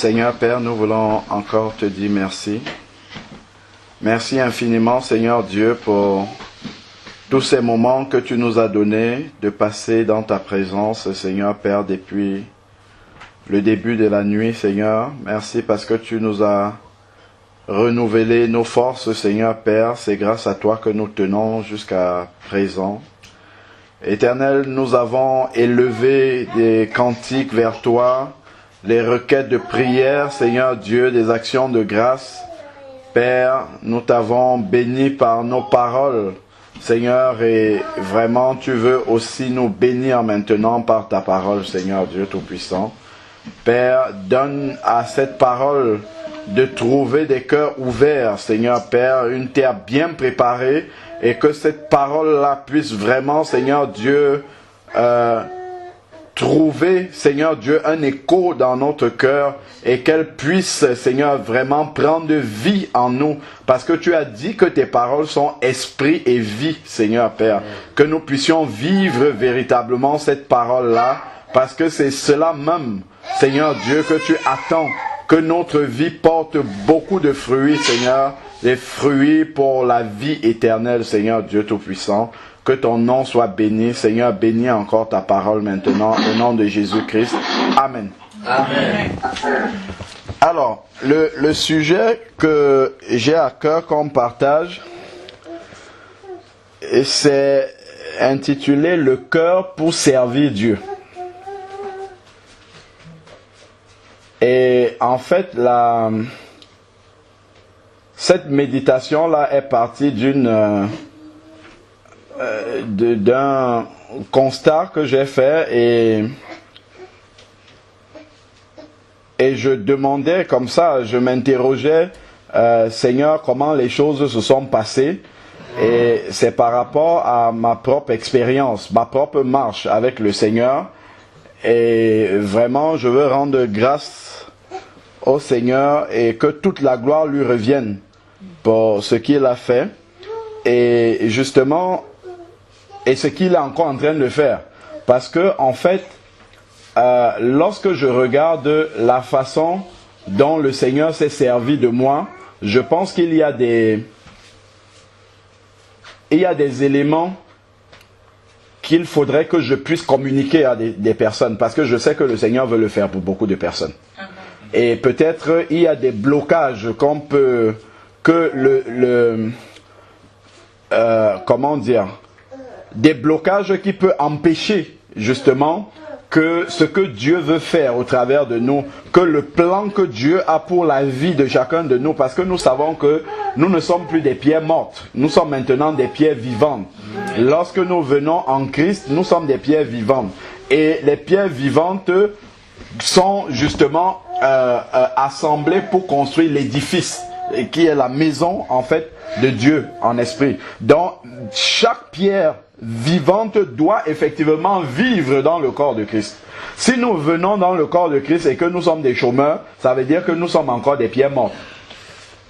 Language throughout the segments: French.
Seigneur Père, nous voulons encore te dire merci. Merci infiniment, Seigneur Dieu, pour tous ces moments que tu nous as donnés de passer dans ta présence, Seigneur Père, depuis le début de la nuit, Seigneur. Merci parce que tu nous as renouvelé nos forces, Seigneur Père. C'est grâce à toi que nous tenons jusqu'à présent. Éternel, nous avons élevé des cantiques vers toi, les requêtes de prière, Seigneur Dieu, des actions de grâce. Père, nous t'avons béni par nos paroles, Seigneur, et vraiment tu veux aussi nous bénir maintenant par ta parole, Seigneur Dieu Tout-Puissant. Père, donne à cette parole de trouver des cœurs ouverts, Seigneur Père, une terre bien préparée, et que cette parole-là puisse vraiment, Seigneur Dieu, trouver, Seigneur Dieu, un écho dans notre cœur et qu'elle puisse, Seigneur, vraiment prendre vie en nous. Parce que tu as dit que tes paroles sont esprit et vie, Seigneur Père. Que nous puissions vivre véritablement cette parole-là. Parce que c'est cela même, Seigneur Dieu, que tu attends. Que notre vie porte beaucoup de fruits, Seigneur. Des fruits pour la vie éternelle, Seigneur Dieu Tout-Puissant. Que ton nom soit béni. Seigneur, bénis encore ta parole maintenant, au nom de Jésus-Christ. Amen. Amen. Alors, le sujet que j'ai à cœur qu'on partage, c'est intitulé « Le cœur pour servir Dieu ». Et en fait, cette méditation-là est partie d'un constat que j'ai fait et je demandais comme ça, je m'interrogeais, Seigneur, comment les choses se sont passées, et c'est par rapport à ma propre expérience, ma propre marche avec le Seigneur, et vraiment je veux rendre grâce au Seigneur et que toute la gloire lui revienne pour ce qu'il a fait, et justement, et ce qu'il est encore en train de faire. Parce que, en fait, lorsque je regarde la façon dont le Seigneur s'est servi de moi, je pense qu'il y a des éléments qu'il faudrait que je puisse communiquer à des personnes. Parce que je sais que le Seigneur veut le faire pour beaucoup de personnes. Et peut-être il y a des blocages comment dire, des blocages qui peuvent empêcher justement que ce que Dieu veut faire au travers de nous, que le plan que Dieu a pour la vie de chacun de nous, parce que nous savons que nous ne sommes plus des pierres mortes, nous sommes maintenant des pierres vivantes. Lorsque nous venons en Christ, nous sommes des pierres vivantes. Et les pierres vivantes sont justement assemblées pour construire l'édifice, qui est la maison en fait de Dieu en esprit. Donc chaque pierre vivante doit effectivement vivre dans le corps de Christ. Si nous venons dans le corps de Christ et que nous sommes des chômeurs, ça veut dire que nous sommes encore des pierres mortes.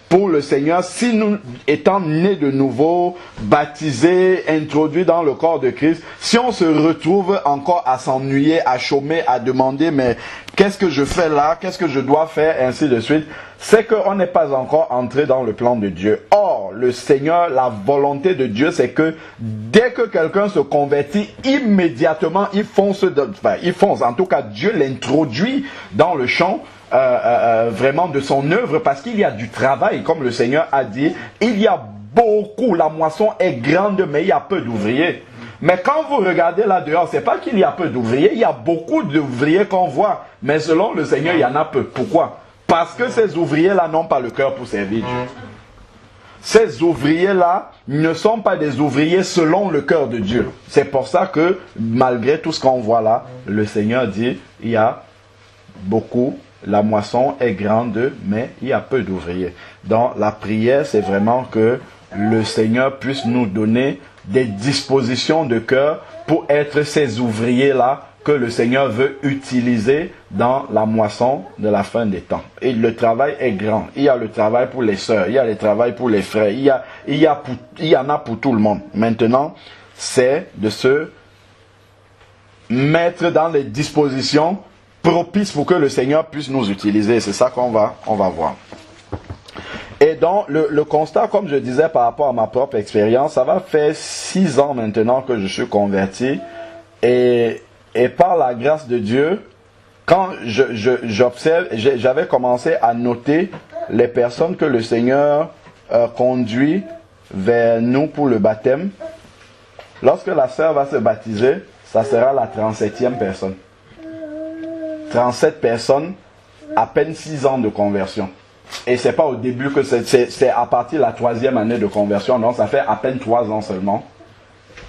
Pour le Seigneur, si nous étant nés de nouveau, baptisés, introduits dans le corps de Christ, si on se retrouve encore à s'ennuyer, à chômer, à demander mais qu'est-ce que je fais là, qu'est-ce que je dois faire, ainsi de suite, c'est qu'on n'est pas encore entré dans le plan de Dieu. Or, le Seigneur, la volonté de Dieu, c'est que dès que quelqu'un se convertit, immédiatement, il fonce, en tout cas Dieu l'introduit dans le champ vraiment de son œuvre, parce qu'il y a du travail, comme le Seigneur a dit, il y a beaucoup, la moisson est grande, mais il y a peu d'ouvriers. Mais quand vous regardez là dehors, c'est pas qu'il y a peu d'ouvriers, il y a beaucoup d'ouvriers qu'on voit, mais selon le Seigneur, il y en a peu. Pourquoi? Parce que ces ouvriers-là n'ont pas le cœur pour servir Dieu. Ces ouvriers-là ne sont pas des ouvriers selon le cœur de Dieu. C'est pour ça que, malgré tout ce qu'on voit là, le Seigneur dit, il y a beaucoup, la moisson est grande, mais il y a peu d'ouvriers. Donc la prière, c'est vraiment que le Seigneur puisse nous donner des dispositions de cœur pour être ces ouvriers-là que le Seigneur veut utiliser dans la moisson de la fin des temps. Et le travail est grand. Il y a le travail pour les sœurs, il y a le travail pour les frères, il y en a pour tout le monde. Maintenant, c'est de se mettre dans les dispositions propice pour que le Seigneur puisse nous utiliser. C'est ça qu'on va voir. Et donc, le constat, comme je disais par rapport à ma propre expérience, ça va faire 6 ans maintenant que je suis converti. Et par la grâce de Dieu, quand j'observe, j'avais commencé à noter les personnes que le Seigneur conduit vers nous pour le baptême. Lorsque la sœur va se baptiser, ça sera la 37e personne. 37 personnes, à peine 6 ans de conversion. Et c'est pas au début que c'est à partir de la 3e année de conversion, donc ça fait à peine 3 ans seulement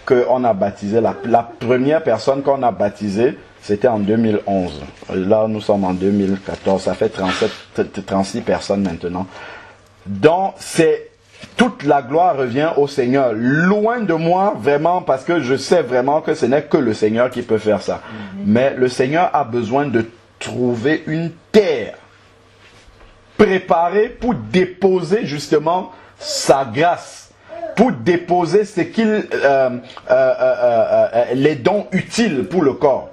qu'on a baptisé. La première personne qu'on a baptisée, c'était en 2011. Là, nous sommes en 2014, ça fait 36 personnes maintenant. Donc, toute la gloire revient au Seigneur. Loin de moi, vraiment, parce que je sais vraiment que ce n'est que le Seigneur qui peut faire ça. Mais le Seigneur a besoin de trouver une terre préparée pour déposer justement sa grâce, pour déposer les dons utiles pour le corps.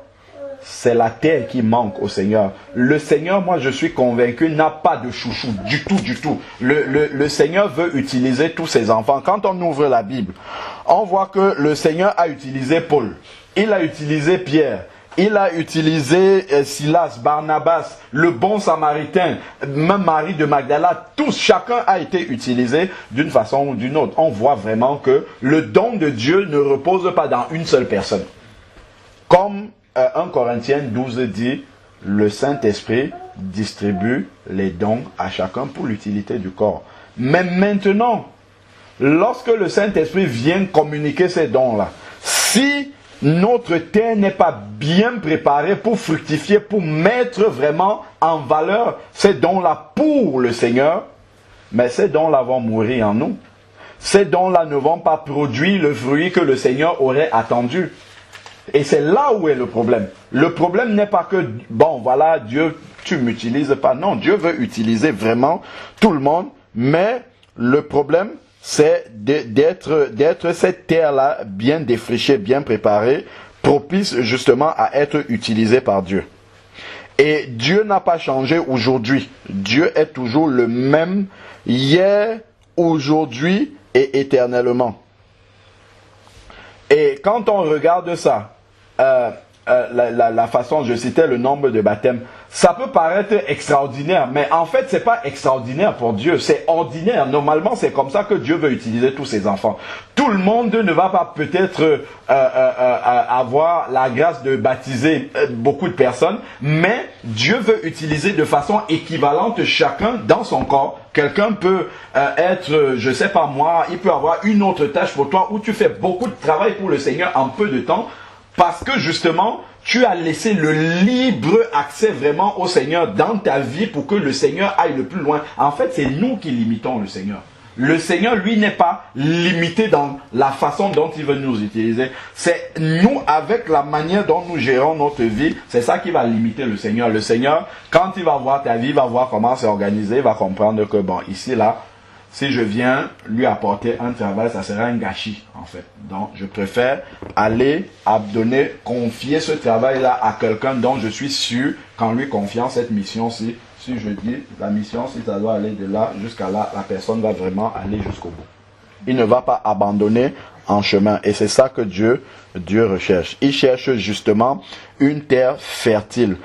C'est la terre qui manque au Seigneur. Le Seigneur, moi je suis convaincu, n'a pas de chouchou du tout. Le Seigneur veut utiliser tous ses enfants. Quand on ouvre la Bible, on voit que le Seigneur a utilisé Paul, il a utilisé Pierre, il a utilisé Silas, Barnabas, le bon samaritain, même Marie de Magdala, tous, chacun a été utilisé d'une façon ou d'une autre. On voit vraiment que le don de Dieu ne repose pas dans une seule personne. Comme 1 Corinthiens 12 dit, le Saint-Esprit distribue les dons à chacun pour l'utilité du corps. Mais maintenant, lorsque le Saint-Esprit vient communiquer ces dons-là, si notre terre n'est pas bien préparée pour fructifier, pour mettre vraiment en valeur ces dons-là pour le Seigneur, mais ces dons-là vont mourir en nous. Ces dons-là ne vont pas produire le fruit que le Seigneur aurait attendu. Et c'est là où est le problème. Le problème n'est pas que, bon voilà, Dieu, tu ne m'utilises pas. Non, Dieu veut utiliser vraiment tout le monde, mais le problème, c'est d'être cette terre-là bien défrichée, bien préparée, propice justement à être utilisée par Dieu. Et Dieu n'a pas changé aujourd'hui. Dieu est toujours le même hier, aujourd'hui et éternellement. Et quand on regarde ça, la façon, je citais le nombre de baptêmes, ça peut paraître extraordinaire, mais en fait, c'est pas extraordinaire pour Dieu, c'est ordinaire. Normalement, c'est comme ça que Dieu veut utiliser tous ses enfants. Tout le monde ne va pas peut-être avoir la grâce de baptiser beaucoup de personnes, mais Dieu veut utiliser de façon équivalente chacun dans son corps. Quelqu'un peut être, je sais pas moi, il peut avoir une autre tâche pour toi où tu fais beaucoup de travail pour le Seigneur en peu de temps, parce que justement, tu as laissé le libre accès vraiment au Seigneur dans ta vie pour que le Seigneur aille le plus loin. En fait, c'est nous qui limitons le Seigneur. Le Seigneur, lui, n'est pas limité dans la façon dont il veut nous utiliser. C'est nous, avec la manière dont nous gérons notre vie, c'est ça qui va limiter le Seigneur. Le Seigneur, quand il va voir ta vie, il va voir comment c'est organisé, il va comprendre que, bon, ici, là, si je viens lui apporter un travail, ça sera un gâchis, en fait. Donc, je préfère aller confier ce travail-là à quelqu'un dont je suis sûr qu'en lui confiant cette mission-ci, si je dis la mission, si ça doit aller de là jusqu'à là, la personne va vraiment aller jusqu'au bout. Il ne va pas abandonner en chemin. Et c'est ça que Dieu recherche. Il cherche justement une terre fertile.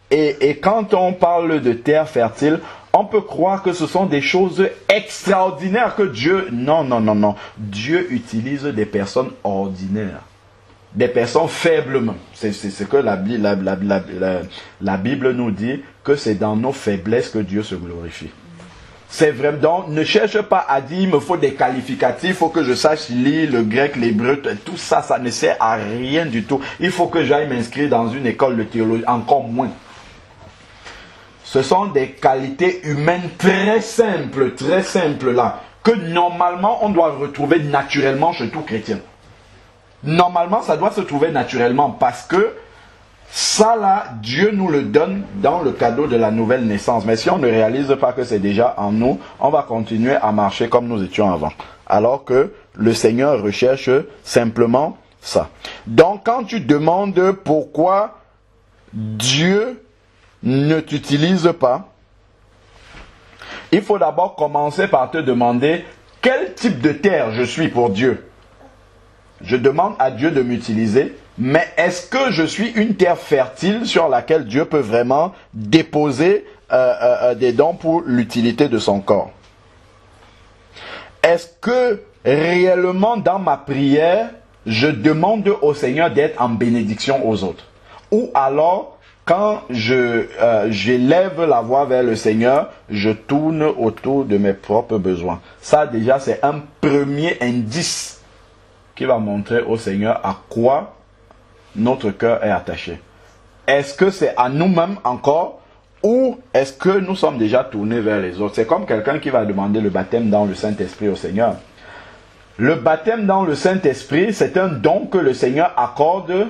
Et quand on parle de terre fertile, on peut croire que ce sont des choses extraordinaires que Dieu... Non. Dieu utilise des personnes ordinaires. Des personnes faibles. C'est ce que la Bible nous dit, que c'est dans nos faiblesses que Dieu se glorifie. C'est vrai. Donc, ne cherche pas à dire, il me faut des qualificatifs, il faut que je sache lire le grec, l'hébreu, tout ça, ça ne sert à rien du tout. Il faut que j'aille m'inscrire dans une école de théologie, encore moins. Ce sont des qualités humaines très simples là, que normalement on doit retrouver naturellement chez tout chrétien. Normalement, ça doit se trouver naturellement parce que ça là, Dieu nous le donne dans le cadeau de la nouvelle naissance. Mais si on ne réalise pas que c'est déjà en nous, on va continuer à marcher comme nous étions avant. Alors que le Seigneur recherche simplement ça. Donc quand tu demandes pourquoi Dieu ne t'utilise pas, il faut d'abord commencer par te demander quel type de terre je suis pour Dieu. Je demande à Dieu de m'utiliser, mais est-ce que je suis une terre fertile sur laquelle Dieu peut vraiment déposer des dons pour l'utilité de son corps? Est-ce que réellement dans ma prière, je demande au Seigneur d'être en bénédiction aux autres? Ou alors, quand j'élève la voix vers le Seigneur, je tourne autour de mes propres besoins. Ça déjà, c'est un premier indice qui va montrer au Seigneur à quoi notre cœur est attaché. Est-ce que c'est à nous-mêmes encore ou est-ce que nous sommes déjà tournés vers les autres? C'est comme quelqu'un qui va demander le baptême dans le Saint-Esprit au Seigneur. Le baptême dans le Saint-Esprit, c'est un don que le Seigneur accorde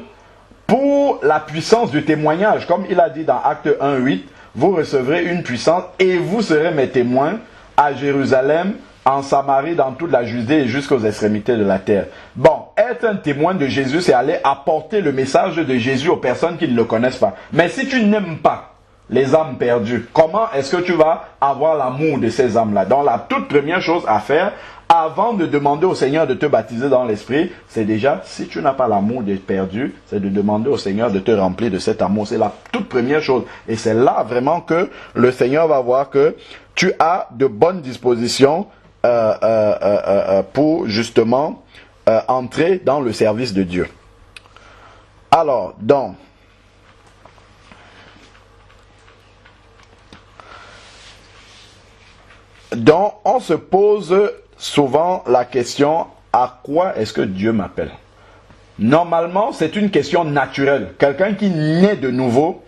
pour la puissance du témoignage. Comme il a dit dans Acte 1:8, vous recevrez une puissance et vous serez mes témoins à Jérusalem, en Samarie, dans toute la Judée et jusqu'aux extrémités de la terre. Bon, être un témoin de Jésus, c'est aller apporter le message de Jésus aux personnes qui ne le connaissent pas. Mais si tu n'aimes pas les âmes perdues, comment est-ce que tu vas avoir l'amour de ces âmes-là? Donc la toute première chose à faire, avant de demander au Seigneur de te baptiser dans l'Esprit, c'est déjà, si tu n'as pas l'amour des perdus, c'est de demander au Seigneur de te remplir de cet amour. C'est la toute première chose. Et c'est là vraiment que le Seigneur va voir que tu as de bonnes dispositions pour justement entrer dans le service de Dieu. Alors, donc, on se pose souvent la question, à quoi est-ce que Dieu m'appelle? Normalement, c'est une question naturelle. Quelqu'un qui naît de nouveau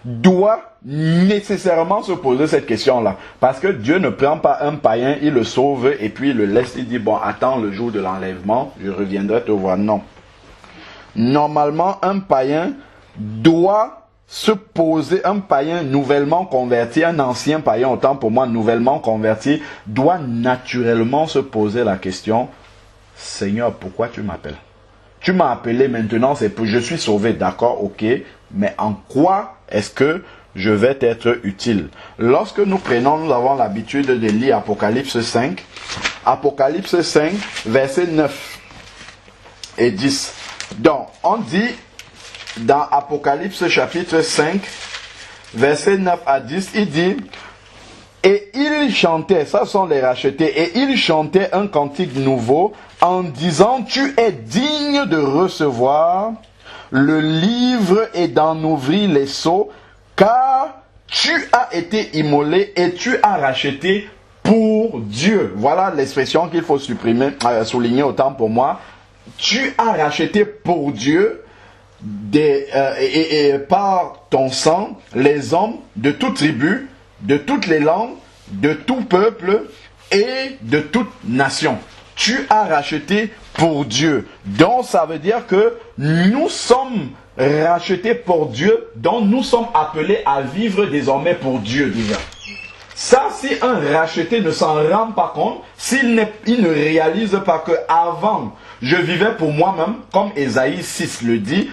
doit nécessairement se poser cette question-là. Parce que Dieu ne prend pas un païen, il le sauve et puis il le laisse, il dit, bon, attends le jour de l'enlèvement, je reviendrai te voir. Non. Normalement, un païen doit se poser, un païen nouvellement converti, un ancien païen, autant pour moi, nouvellement converti, doit naturellement se poser la question, Seigneur, pourquoi tu m'appelles? Tu m'as appelé maintenant, c'est pour je suis sauvé, d'accord, ok, mais en quoi est-ce que je vais t'être utile? Lorsque nous avons l'habitude de lire Apocalypse 5, Apocalypse 5, versets 9 et 10. Donc, on dit dans Apocalypse chapitre 5, versets 9 à 10, il dit, et ils chantaient, ça sont les rachetés, et ils chantaient un cantique nouveau en disant, tu es digne de recevoir le livre et d'en ouvrir les sceaux, car tu as été immolé et tu as racheté pour Dieu. Voilà l'expression qu'il faut souligner autant pour moi. Tu as racheté pour Dieu et par ton sang les hommes de toute tribu, de toutes les langues, de tout peuple et de toute nation. Tu as racheté pour Dieu. Donc ça veut dire que nous sommes rachetés pour Dieu, donc nous sommes appelés à vivre désormais pour Dieu déjà. Ça, si un racheté ne s'en rend pas compte, il ne réalise pas que avant je vivais pour moi-même, comme Ésaïe 6 le dit,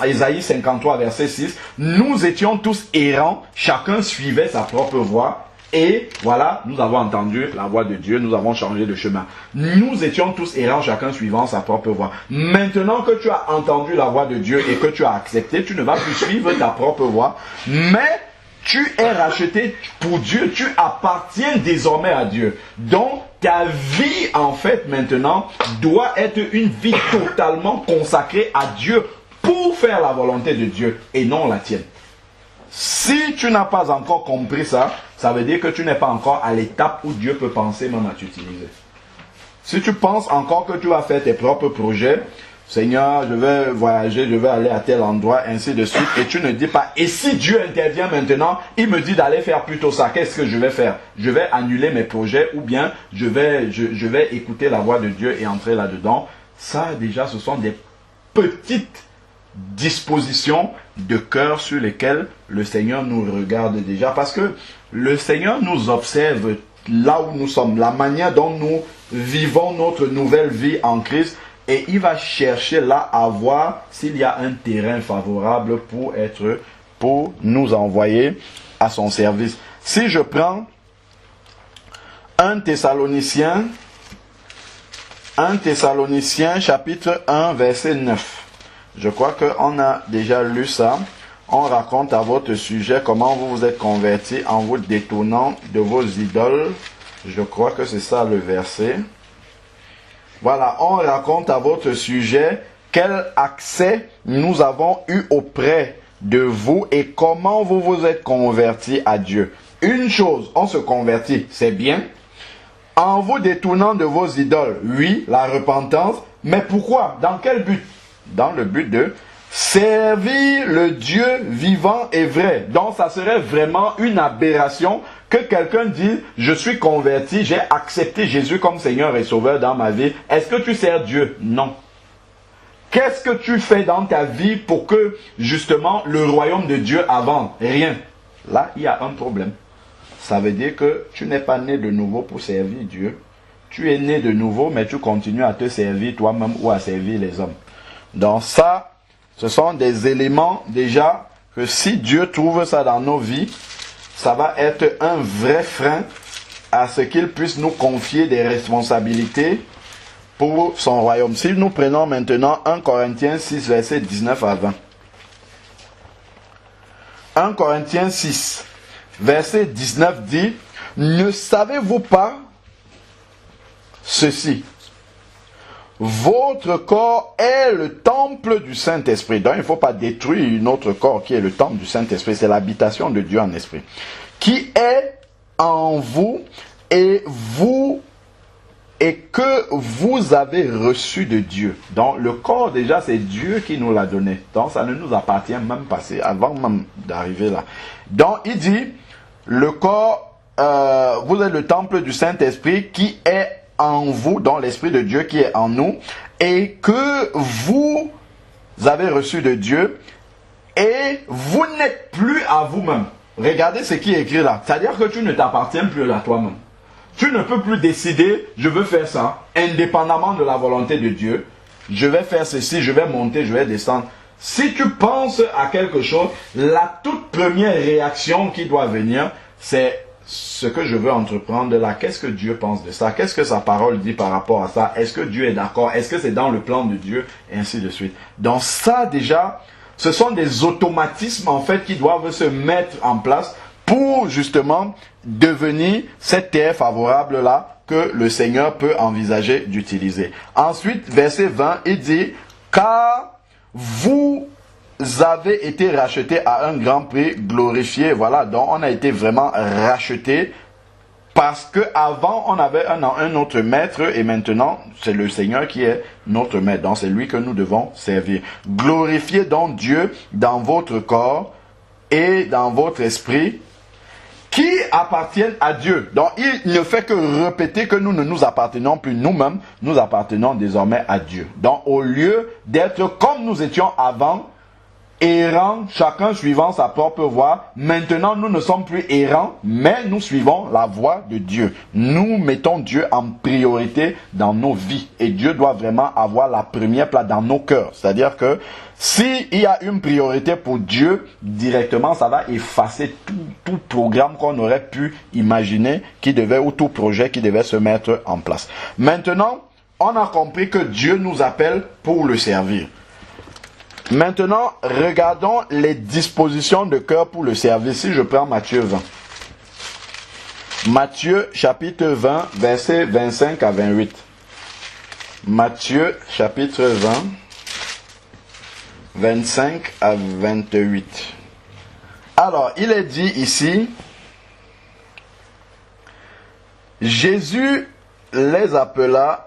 Ésaïe 53 verset 6, nous étions tous errants, chacun suivait sa propre voie. Et voilà, nous avons entendu la voix de Dieu, nous avons changé de chemin. Nous étions tous errants, chacun suivant sa propre voie. Maintenant que tu as entendu la voix de Dieu et que tu as accepté, tu ne vas plus suivre ta propre voie, mais tu es racheté pour Dieu, tu appartiens désormais à Dieu. Donc, ta vie, en fait, maintenant, doit être une vie totalement consacrée à Dieu pour faire la volonté de Dieu et non la tienne. Si tu n'as pas encore compris ça, ça veut dire que tu n'es pas encore à l'étape où Dieu peut penser même à t'utiliser. Si tu penses encore que tu vas faire tes propres projets, Seigneur, je vais voyager, je vais aller à tel endroit, ainsi de suite, et tu ne dis pas, et si Dieu intervient maintenant, il me dit d'aller faire plutôt ça, qu'est-ce que je vais faire? Je vais annuler mes projets, ou bien je vais écouter la voix de Dieu et entrer là-dedans. Ça, déjà, ce sont des petites dispositions de cœur sur lesquelles le Seigneur nous regarde déjà, parce que le Seigneur nous observe là où nous sommes, la manière dont nous vivons notre nouvelle vie en Christ, et il va chercher là à voir s'il y a un terrain favorable pour nous envoyer à son service. Si je prends 1 Thessaloniciens chapitre 1 verset 9. Je crois qu'on a déjà lu ça. On raconte à votre sujet comment vous vous êtes convertis en vous détournant de vos idoles. Je crois que c'est ça le verset. Voilà, on raconte à votre sujet quel accès nous avons eu auprès de vous et comment vous vous êtes convertis à Dieu. Une chose, on se convertit, c'est bien. En vous détournant de vos idoles, oui, la repentance. Mais pourquoi? Dans quel but? Dans le but de servir le Dieu vivant et vrai. Donc ça serait vraiment une aberration que quelqu'un dise « Je suis converti, j'ai accepté Jésus comme Seigneur et Sauveur dans ma vie. Est-ce que tu sers Dieu? » Non. Qu'est-ce que tu fais dans ta vie pour que justement le royaume de Dieu avance? Rien. Là, il y a un problème. Ça veut dire que tu n'es pas né de nouveau pour servir Dieu. Tu es né de nouveau, mais tu continues à te servir toi-même ou à servir les hommes. Donc ça, ce sont des éléments déjà que si Dieu trouve ça dans nos vies, ça va être un vrai frein à ce qu'il puisse nous confier des responsabilités pour son royaume. Si nous prenons maintenant 1 Corinthiens 6, versets 19 à 20. 1 Corinthiens 6, verset 19 dit, « Ne savez-vous pas ceci? Votre corps est le temple du Saint-Esprit. » Donc il ne faut pas détruire notre corps qui est le temple du Saint-Esprit. C'est l'habitation de Dieu en esprit. « Qui est en vous et que vous avez reçu de Dieu. » Donc le corps déjà c'est Dieu qui nous l'a donné. Donc ça ne nous appartient même pas, avant même d'arriver là. Donc il dit, le corps, vous êtes le temple du Saint-Esprit qui est en vous, dans l'Esprit de Dieu qui est en nous, et que vous avez reçu de Dieu, et vous n'êtes plus à vous-même. Regardez ce qui est écrit là. C'est-à-dire que tu ne t'appartiens plus à toi-même. Tu ne peux plus décider, je veux faire ça, indépendamment de la volonté de Dieu. Je vais faire ceci, je vais monter, je vais descendre. Si tu penses à quelque chose, la toute première réaction qui doit venir, c'est ce que je veux entreprendre là. Qu'est-ce que Dieu pense de ça? Qu'est-ce que sa parole dit par rapport à ça? Est-ce que Dieu est d'accord? Est-ce que c'est dans le plan de Dieu? Et ainsi de suite. Donc ça déjà, ce sont des automatismes en fait qui doivent se mettre en place pour justement devenir cette terre favorable là que le Seigneur peut envisager d'utiliser. Ensuite, verset 20, il dit, « Car vous avez été rachetés à un grand prix glorifié. » Voilà, donc on a été vraiment rachetés parce qu'avant on avait un autre maître et maintenant c'est le Seigneur qui est notre maître. Donc c'est lui que nous devons servir. Glorifiez donc Dieu dans votre corps et dans votre esprit qui appartiennent à Dieu. Donc il ne fait que répéter que nous ne nous appartenons plus nous-mêmes, nous appartenons désormais à Dieu. Donc au lieu d'être comme nous étions avant, errants, chacun suivant sa propre voie, maintenant nous ne sommes plus errants, mais nous suivons la voie de Dieu. Nous mettons Dieu en priorité dans nos vies. Et Dieu doit vraiment avoir la première place dans nos cœurs. C'est-à-dire que s'il y a une priorité pour Dieu, directement ça va effacer tout programme qu'on aurait pu imaginer ou tout projet qui devait se mettre en place. Maintenant, on a compris que Dieu nous appelle pour le servir. Maintenant, regardons les dispositions de cœur pour le service. Si je prends Matthieu 20. Matthieu chapitre 20, versets 25 à 28. Matthieu chapitre 20, 25 à 28. Alors, il est dit ici, Jésus les appela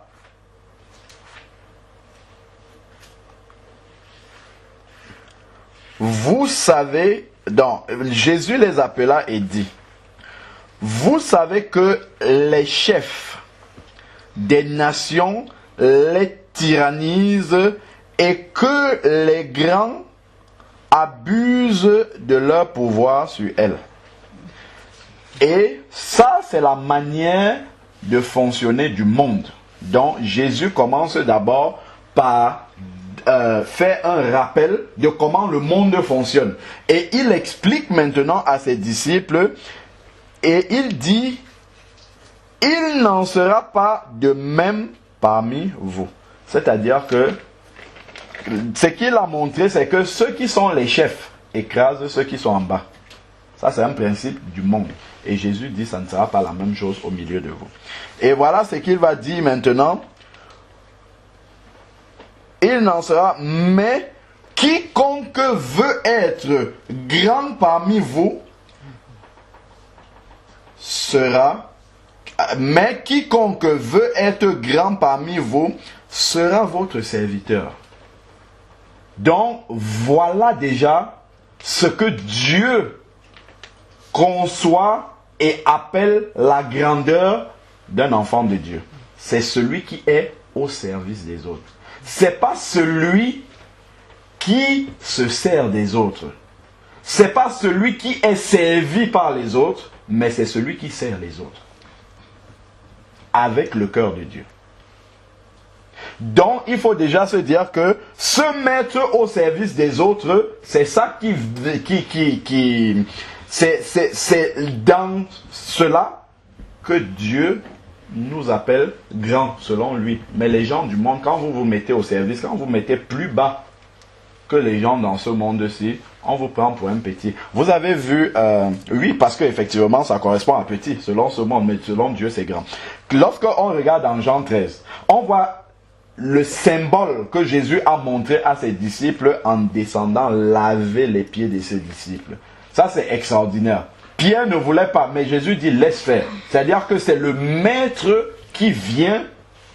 vous savez, donc Jésus les appela et dit, vous savez que les chefs des nations les tyrannisent et que les grands abusent de leur pouvoir sur elles. Et ça, c'est la manière de fonctionner du monde. Donc Jésus commence d'abord fait un rappel de comment le monde fonctionne. Et il explique maintenant à ses disciples, et il dit, il n'en sera pas de même parmi vous. C'est-à-dire que ce qu'il a montré, c'est que ceux qui sont les chefs écrasent ceux qui sont en bas. Ça, c'est un principe du monde. Et Jésus dit, ça ne sera pas la même chose au milieu de vous. Et voilà ce qu'il va dire maintenant. Il n'en sera, mais quiconque veut être grand parmi vous sera, mais quiconque veut être grand parmi vous sera votre serviteur. Donc, voilà déjà ce que Dieu conçoit et appelle la grandeur d'un enfant de Dieu. C'est celui qui est au service des autres. C'est pas celui qui se sert des autres. C'est pas celui qui est servi par les autres, mais c'est celui qui sert les autres. Avec le cœur de Dieu. Donc, il faut déjà se dire que se mettre au service des autres, c'est ça c'est dans cela que Dieu nous appelle grands, selon lui. Mais les gens du monde, quand vous vous mettez au service, quand vous vous mettez plus bas que les gens dans ce monde-ci, on vous prend pour un petit. Vous avez vu, oui, parce qu'effectivement, ça correspond à petit, selon ce monde, mais selon Dieu, c'est grand. Lorsqu'on regarde dans Jean 13, on voit le symbole que Jésus a montré à ses disciples en descendant laver les pieds de ses disciples. Ça, c'est extraordinaire. Pierre ne voulait pas, mais Jésus dit laisse faire. C'est-à-dire que c'est le maître qui vient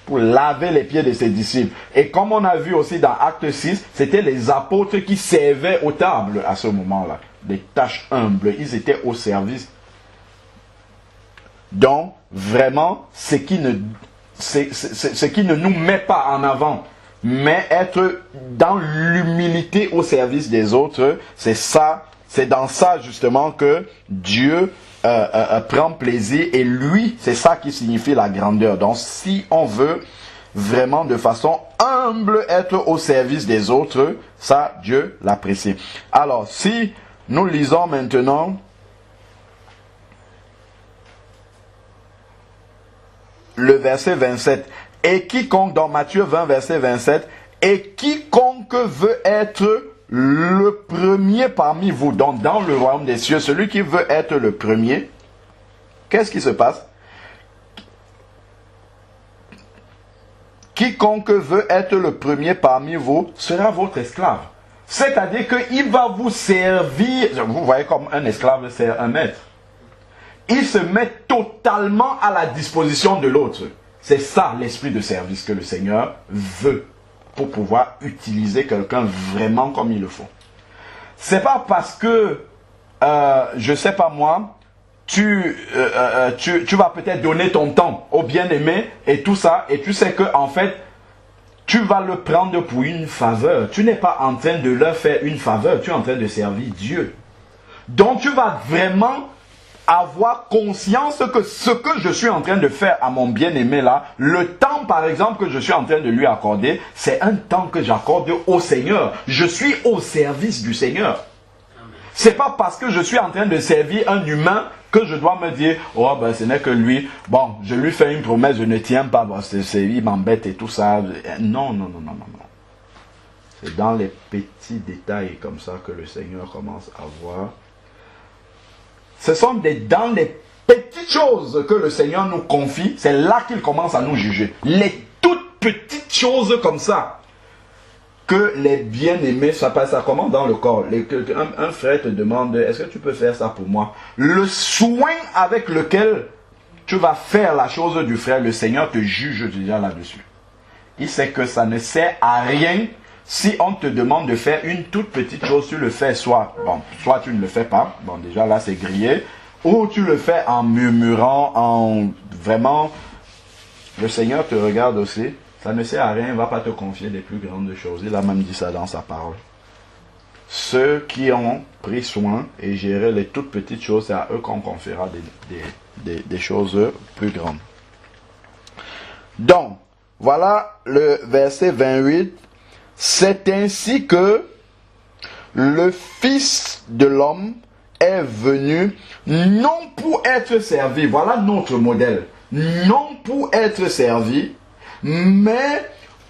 pour laver les pieds de ses disciples. Et comme on a vu aussi dans Acte 6, c'était les apôtres qui servaient aux tables à ce moment-là. Des tâches humbles, ils étaient au service. Donc, vraiment, ce qui ne nous met pas en avant, mais être dans l'humilité au service des autres, c'est ça, c'est dans ça justement que Dieu prend plaisir, et lui, c'est ça qui signifie la grandeur. Donc si on veut vraiment de façon humble être au service des autres, ça Dieu l'apprécie. Alors si nous lisons maintenant le verset 27, et quiconque, dans Matthieu 20, verset 27, et quiconque veut être le premier parmi vous, donc dans le royaume des cieux, celui qui veut être le premier, qu'est-ce qui se passe? Quiconque veut être le premier parmi vous sera votre esclave. C'est-à-dire qu'il va vous servir, vous voyez comme un esclave sert un maître. Il se met totalement à la disposition de l'autre. C'est ça l'esprit de service que le Seigneur veut pour pouvoir utiliser quelqu'un vraiment comme il le faut. C'est pas parce que, je sais pas moi, tu vas peut-être donner ton temps au bien-aimé et tout ça, et tu sais que en fait, tu vas le prendre pour une faveur. Tu n'es pas en train de leur faire une faveur, tu es en train de servir Dieu. Donc tu vas vraiment avoir conscience que ce que je suis en train de faire à mon bien-aimé là, le temps par exemple que je suis en train de lui accorder, c'est un temps que j'accorde au Seigneur. Je suis au service du Seigneur. C'est pas parce que je suis en train de servir un humain que je dois me dire, oh ben ce n'est que lui, bon, je lui fais une promesse, je ne tiens pas, bon, il m'embête et tout ça. Non, non, non, non, non, non. C'est dans les petits détails comme ça que le Seigneur commence à voir. Ce sont dans les petites choses que le Seigneur nous confie, c'est là qu'il commence à nous juger. Les toutes petites choses comme ça, que les bien-aimés, ça passe à comment dans le corps. Un frère te demande, est-ce que tu peux faire ça pour moi? Le soin avec lequel tu vas faire la chose du frère, le Seigneur te juge déjà là-dessus. Il sait que ça ne sert à rien. Si on te demande de faire une toute petite chose, tu le fais soit tu ne le fais pas, bon déjà là c'est grillé, ou tu le fais en murmurant, vraiment, le Seigneur te regarde aussi, ça ne sert à rien, il ne va pas te confier des plus grandes choses, il a même dit ça dans sa parole. Ceux qui ont pris soin et géré les toutes petites choses, c'est à eux qu'on confiera des choses plus grandes. Donc, Voilà le verset 28. C'est ainsi que le Fils de l'homme est venu non pour être servi. Voilà notre modèle. Non pour être servi, mais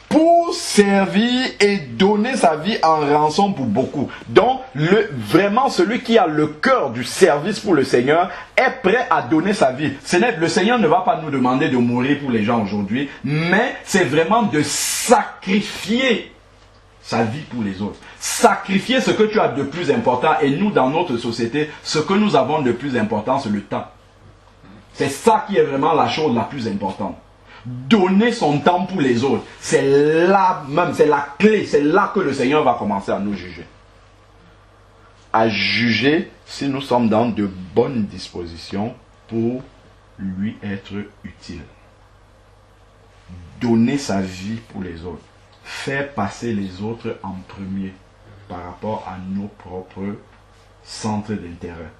pour servir et donner sa vie en rançon pour beaucoup. Donc, vraiment, celui qui a le cœur du service pour le Seigneur est prêt à donner sa vie. Le Seigneur ne va pas nous demander de mourir pour les gens aujourd'hui, mais c'est vraiment de sacrifier sa vie pour les autres. Sacrifier ce que tu as de plus important. Et nous, dans notre société, ce que nous avons de plus important, c'est le temps. C'est ça qui est vraiment la chose la plus importante. Donner son temps pour les autres, c'est là même, c'est la clé, c'est là que le Seigneur va commencer à nous juger. À juger si nous sommes dans de bonnes dispositions pour lui être utile. Donner sa vie pour les autres. Faire passer les autres en premier par rapport à nos propres centres d'intérêt.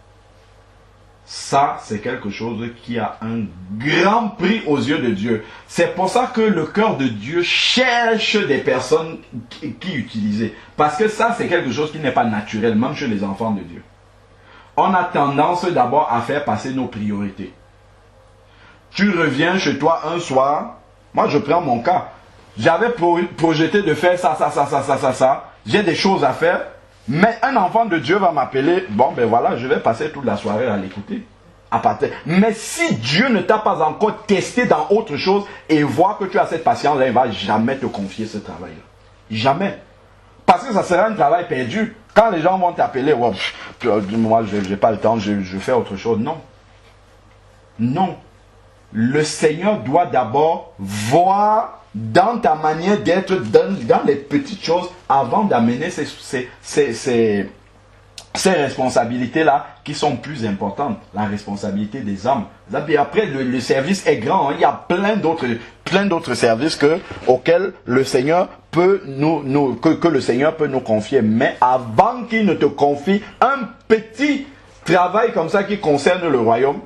Ça, c'est quelque chose qui a un grand prix aux yeux de Dieu. C'est pour ça que le cœur de Dieu cherche des personnes qui utiliser. Parce que ça, c'est quelque chose qui n'est pas naturel, même chez les enfants de Dieu. On a tendance d'abord à faire passer nos priorités. Tu reviens chez toi un soir, moi je prends mon cas. J'avais projeté de faire ça. J'ai des choses à faire. Mais un enfant de Dieu va m'appeler, bon ben voilà, je vais passer toute la soirée à l'écouter. Mais si Dieu ne t'a pas encore testé dans autre chose et voit que tu as cette patience-là, il ne va jamais te confier ce travail-là. Jamais. Parce que ça sera un travail perdu. Quand les gens vont t'appeler, oh, moi je n'ai pas le temps, je fais autre chose. Non. Non. Le Seigneur doit d'abord voir dans ta manière d'être, dans les petites choses, avant d'amener ces responsabilités-là qui sont plus importantes. La responsabilité des âmes. Et après, le service est grand. Hein. Il y a plein d'autres services auxquels le Seigneur peut que le Seigneur peut nous confier. Mais avant qu'il ne te confie un petit travail comme ça qui concerne le royaume,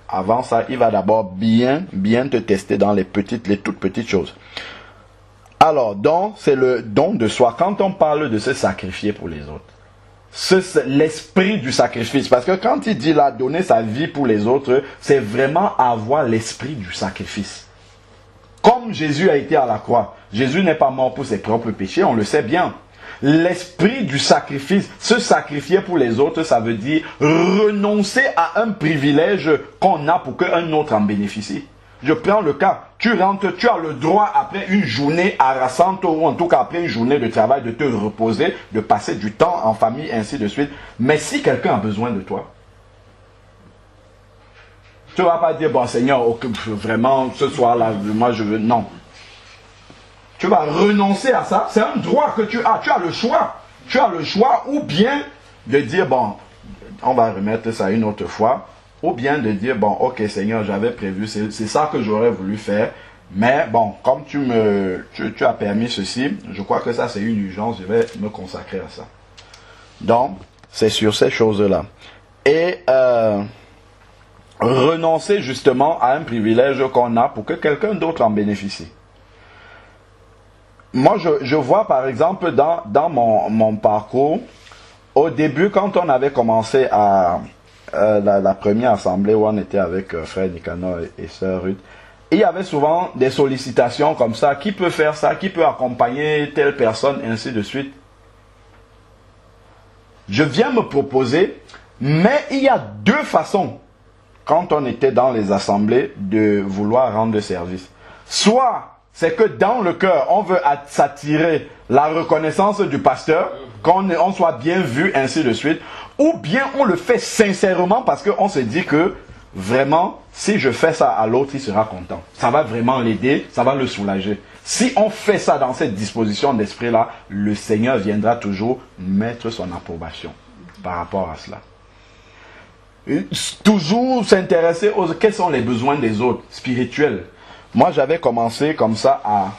avant ça, il va d'abord bien te tester dans les toutes petites choses. Alors, donc, c'est le don de soi. Quand on parle de se sacrifier pour les autres, c'est l'esprit du sacrifice. Parce que quand il dit là, donner sa vie pour les autres, c'est vraiment avoir l'esprit du sacrifice. Comme Jésus a été à la croix. Jésus n'est pas mort pour ses propres péchés, on le sait bien. L'esprit du sacrifice, se sacrifier pour les autres, ça veut dire renoncer à un privilège qu'on a pour qu'un autre en bénéficie. Je prends le cas, tu rentres, tu as le droit après une journée harassante ou en tout cas après une journée de travail de te reposer, de passer du temps en famille, ainsi de suite. Mais si quelqu'un a besoin de toi, tu ne vas pas dire, bon Seigneur, vraiment ce soir-là, moi je veux, non. Tu vas renoncer à ça. C'est un droit que tu as. Tu as le choix. Tu as le choix ou bien de dire, bon, on va remettre ça une autre fois. Ou bien de dire, bon, ok Seigneur, j'avais prévu, c'est ça que j'aurais voulu faire. Mais bon, comme tu as permis ceci, je crois que ça c'est une urgence, je vais me consacrer à ça. Donc, c'est sur ces choses-là. Et renoncer justement à un privilège qu'on a pour que quelqu'un d'autre en bénéficie. Moi, je vois par exemple dans mon parcours, au début, quand on avait commencé à la première assemblée où on était avec frère Nicanor et sœur Ruth, il y avait souvent des sollicitations comme ça. Qui peut faire ça? Qui peut accompagner telle personne? Et ainsi de suite. Je viens me proposer, mais il y a deux façons, quand on était dans les assemblées, de vouloir rendre service. Soit c'est que dans le cœur, on veut s'attirer la reconnaissance du pasteur, qu'on soit bien vu, ainsi de suite. Ou bien on le fait sincèrement parce qu'on se dit que vraiment, si je fais ça à l'autre, il sera content. Ça va vraiment l'aider, ça va le soulager. Si on fait ça dans cette disposition d'esprit-là, le Seigneur viendra toujours mettre son approbation par rapport à cela. Toujours s'intéresser aux quels sont les besoins des autres, spirituels. Moi, j'avais commencé comme ça à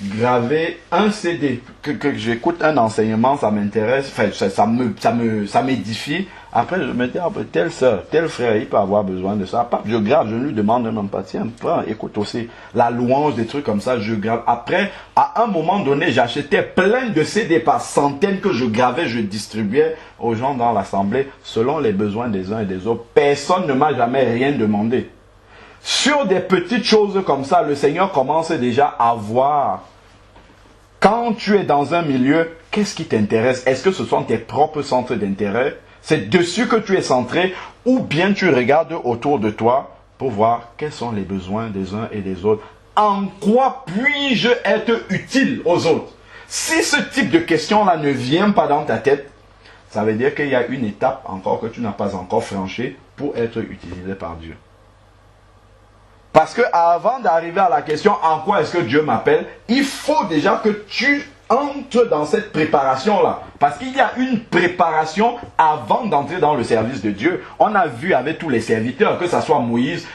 graver un CD, que j'écoute un enseignement, ça m'intéresse, enfin, ça m'édifie. Après, je me dis, ah, ben, telle soeur, tel frère, il peut avoir besoin de ça. Je grave, je ne lui demande même pas, tiens, prends, écoute aussi la louange, des trucs comme ça, je grave. Après, à un moment donné, j'achetais plein de CD par centaines que je gravais, je distribuais aux gens dans l'assemblée, selon les besoins des uns et des autres. Personne ne m'a jamais rien demandé. Sur des petites choses comme ça, le Seigneur commence déjà à voir. Quand tu es dans un milieu, qu'est-ce qui t'intéresse? Est-ce que ce sont tes propres centres d'intérêt? C'est dessus que tu es centré, ou bien tu regardes autour de toi pour voir quels sont les besoins des uns et des autres. En quoi puis-je être utile aux autres? Si ce type de question-là ne vient pas dans ta tête, ça veut dire qu'il y a une étape encore que tu n'as pas encore franchie pour être utilisé par Dieu. Parce que avant d'arriver à la question en quoi est-ce que Dieu m'appelle, il faut déjà que tu entres dans cette préparation-là. Parce qu'il y a une préparation avant d'entrer dans le service de Dieu. On a vu avec tous les serviteurs, que ce soit Moïse,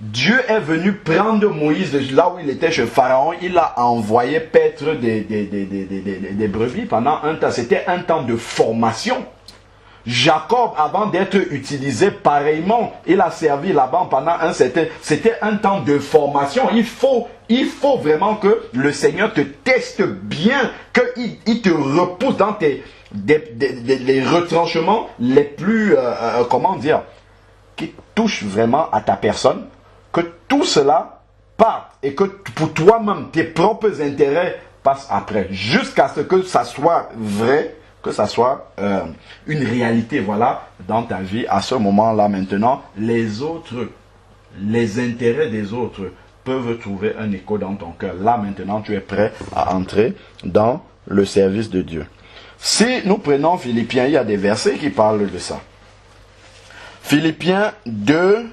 Dieu est venu prendre Moïse là où il était chez Pharaon, il l'a envoyé paître des brebis pendant un temps. C'était un temps de formation. Jacob, avant d'être utilisé pareillement, il a servi là-bas pendant un certain... C'était un temps de formation. Il faut vraiment que le Seigneur te teste bien, qu'il te repousse dans les retranchements les plus... comment dire, qui touchent vraiment à ta personne, que tout cela parte et que pour toi-même, tes propres intérêts passent après, jusqu'à ce que ça soit vrai, que ça soit une réalité, voilà, dans ta vie. À ce moment-là, maintenant, les autres, les intérêts des autres peuvent trouver un écho dans ton cœur. Là, maintenant, tu es prêt à entrer dans le service de Dieu. Si nous prenons Philippiens, il y a des versets qui parlent de ça. Philippiens 2,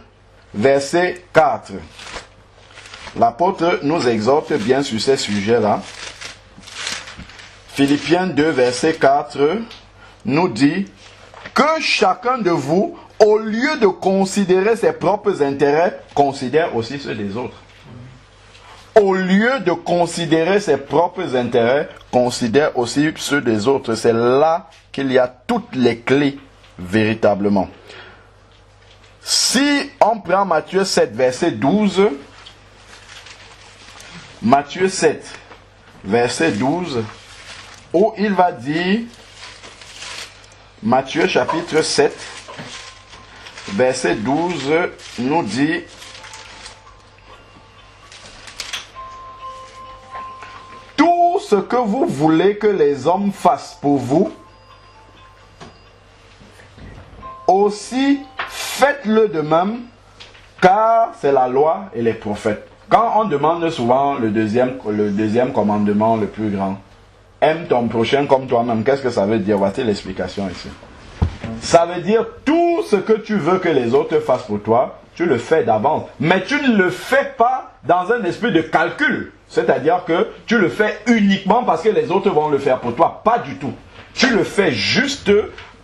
verset 4. L'apôtre nous exhorte bien sur ces sujets-là. Philippiens 2, verset 4, nous dit que chacun de vous, au lieu de considérer ses propres intérêts, considère aussi ceux des autres. Au lieu de considérer ses propres intérêts, considère aussi ceux des autres. C'est là qu'il y a toutes les clés, véritablement. Si on prend Matthieu 7, verset 12, Matthieu 7, verset 12, où il va dire, Matthieu chapitre 7, verset 12, nous dit, tout ce que vous voulez que les hommes fassent pour vous, aussi faites-le de même, car c'est la loi et les prophètes. Quand on demande souvent le deuxième commandement le plus grand, aime ton prochain comme toi-même. Qu'est-ce que ça veut dire? Voici l'explication ici. Ça veut dire tout ce que tu veux que les autres fassent pour toi, tu le fais d'avance. Mais tu ne le fais pas dans un esprit de calcul. C'est-à-dire que tu le fais uniquement parce que les autres vont le faire pour toi. Pas du tout. Tu le fais juste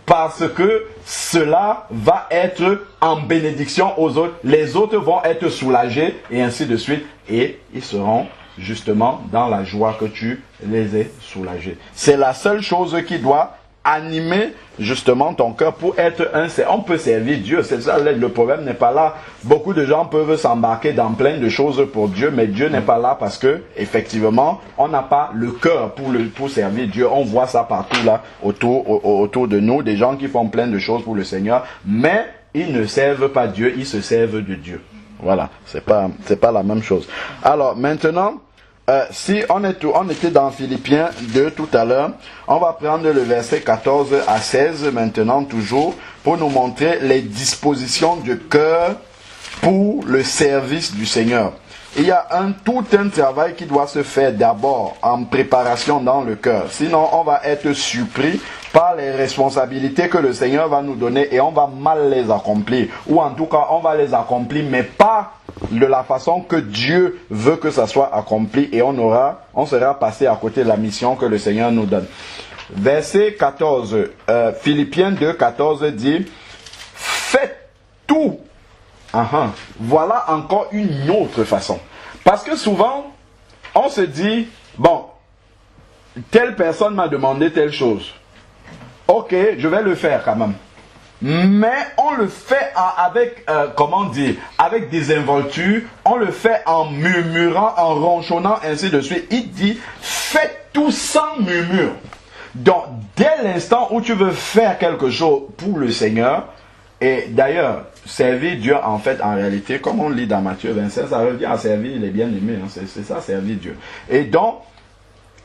parce que cela va être en bénédiction aux autres. Les autres vont être soulagés et ainsi de suite. Et ils seront justement dans la joie que tu les aies soulagés. C'est la seule chose qui doit animer justement ton cœur pour être un... On peut servir Dieu, c'est ça, le problème n'est pas là. Beaucoup de gens peuvent s'embarquer dans plein de choses pour Dieu, mais Dieu n'est pas là parce que effectivement, on n'a pas le cœur pour servir Dieu. On voit ça partout là, autour de nous, des gens qui font plein de choses pour le Seigneur, mais ils ne servent pas Dieu, ils se servent de Dieu. Voilà, c'est pas la même chose. Alors maintenant, si on était dans Philippiens 2 tout à l'heure, on va prendre le verset 14 à 16 maintenant toujours pour nous montrer les dispositions du cœur pour le service du Seigneur. Il y a tout un travail qui doit se faire d'abord en préparation dans le cœur. Sinon, on va être surpris par les responsabilités que le Seigneur va nous donner et on va mal les accomplir. Ou en tout cas, on va les accomplir, mais pas de la façon que Dieu veut que ça soit accompli et on sera passé à côté de la mission que le Seigneur nous donne. Verset 14, Philippiens 2, 14 dit, faites tout. Voilà encore une autre façon. Parce que souvent, on se dit, bon, telle personne m'a demandé telle chose. Ok, je vais le faire quand même. Mais on le fait avec, comment dire, avec désinvolture, on le fait en murmurant, en ronchonnant, ainsi de suite. Il dit, faites tout sans murmure. Donc, dès l'instant où tu veux faire quelque chose pour le Seigneur, et d'ailleurs, servir Dieu, en fait, en réalité, comme on lit dans Matthieu 27, ça revient à servir les bien-aimés, hein, c'est ça, servir Dieu. Et donc,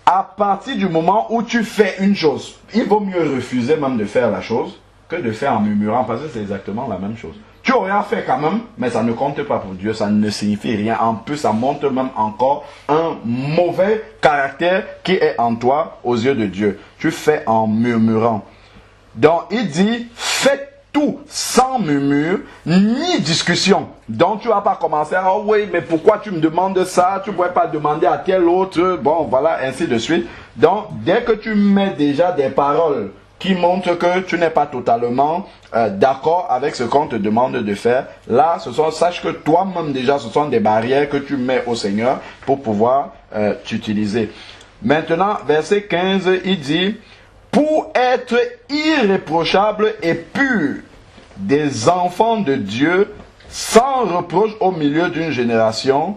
à partir du moment où tu fais une chose, il vaut mieux refuser même de faire la chose que de faire en murmurant, parce que c'est exactement la même chose. Tu aurais fait quand même, mais ça ne compte pas pour Dieu, ça ne signifie rien. En plus, ça montre même encore un mauvais caractère qui est en toi aux yeux de Dieu. Tu fais en murmurant. Donc, il dit, faites tout sans murmure, ni discussion. Donc, tu vas pas commencer à, oh oui, mais pourquoi tu me demandes ça? Tu ne pourrais pas demander à tel autre. Bon, voilà, ainsi de suite. Donc, dès que tu mets déjà des paroles qui montrent que tu n'es pas totalement d'accord avec ce qu'on te demande de faire, là, sache que toi-même déjà, ce sont des barrières que tu mets au Seigneur pour pouvoir t'utiliser. Maintenant, verset 15, il dit, pour être irréprochable et pur, des enfants de Dieu, sans reproche au milieu d'une génération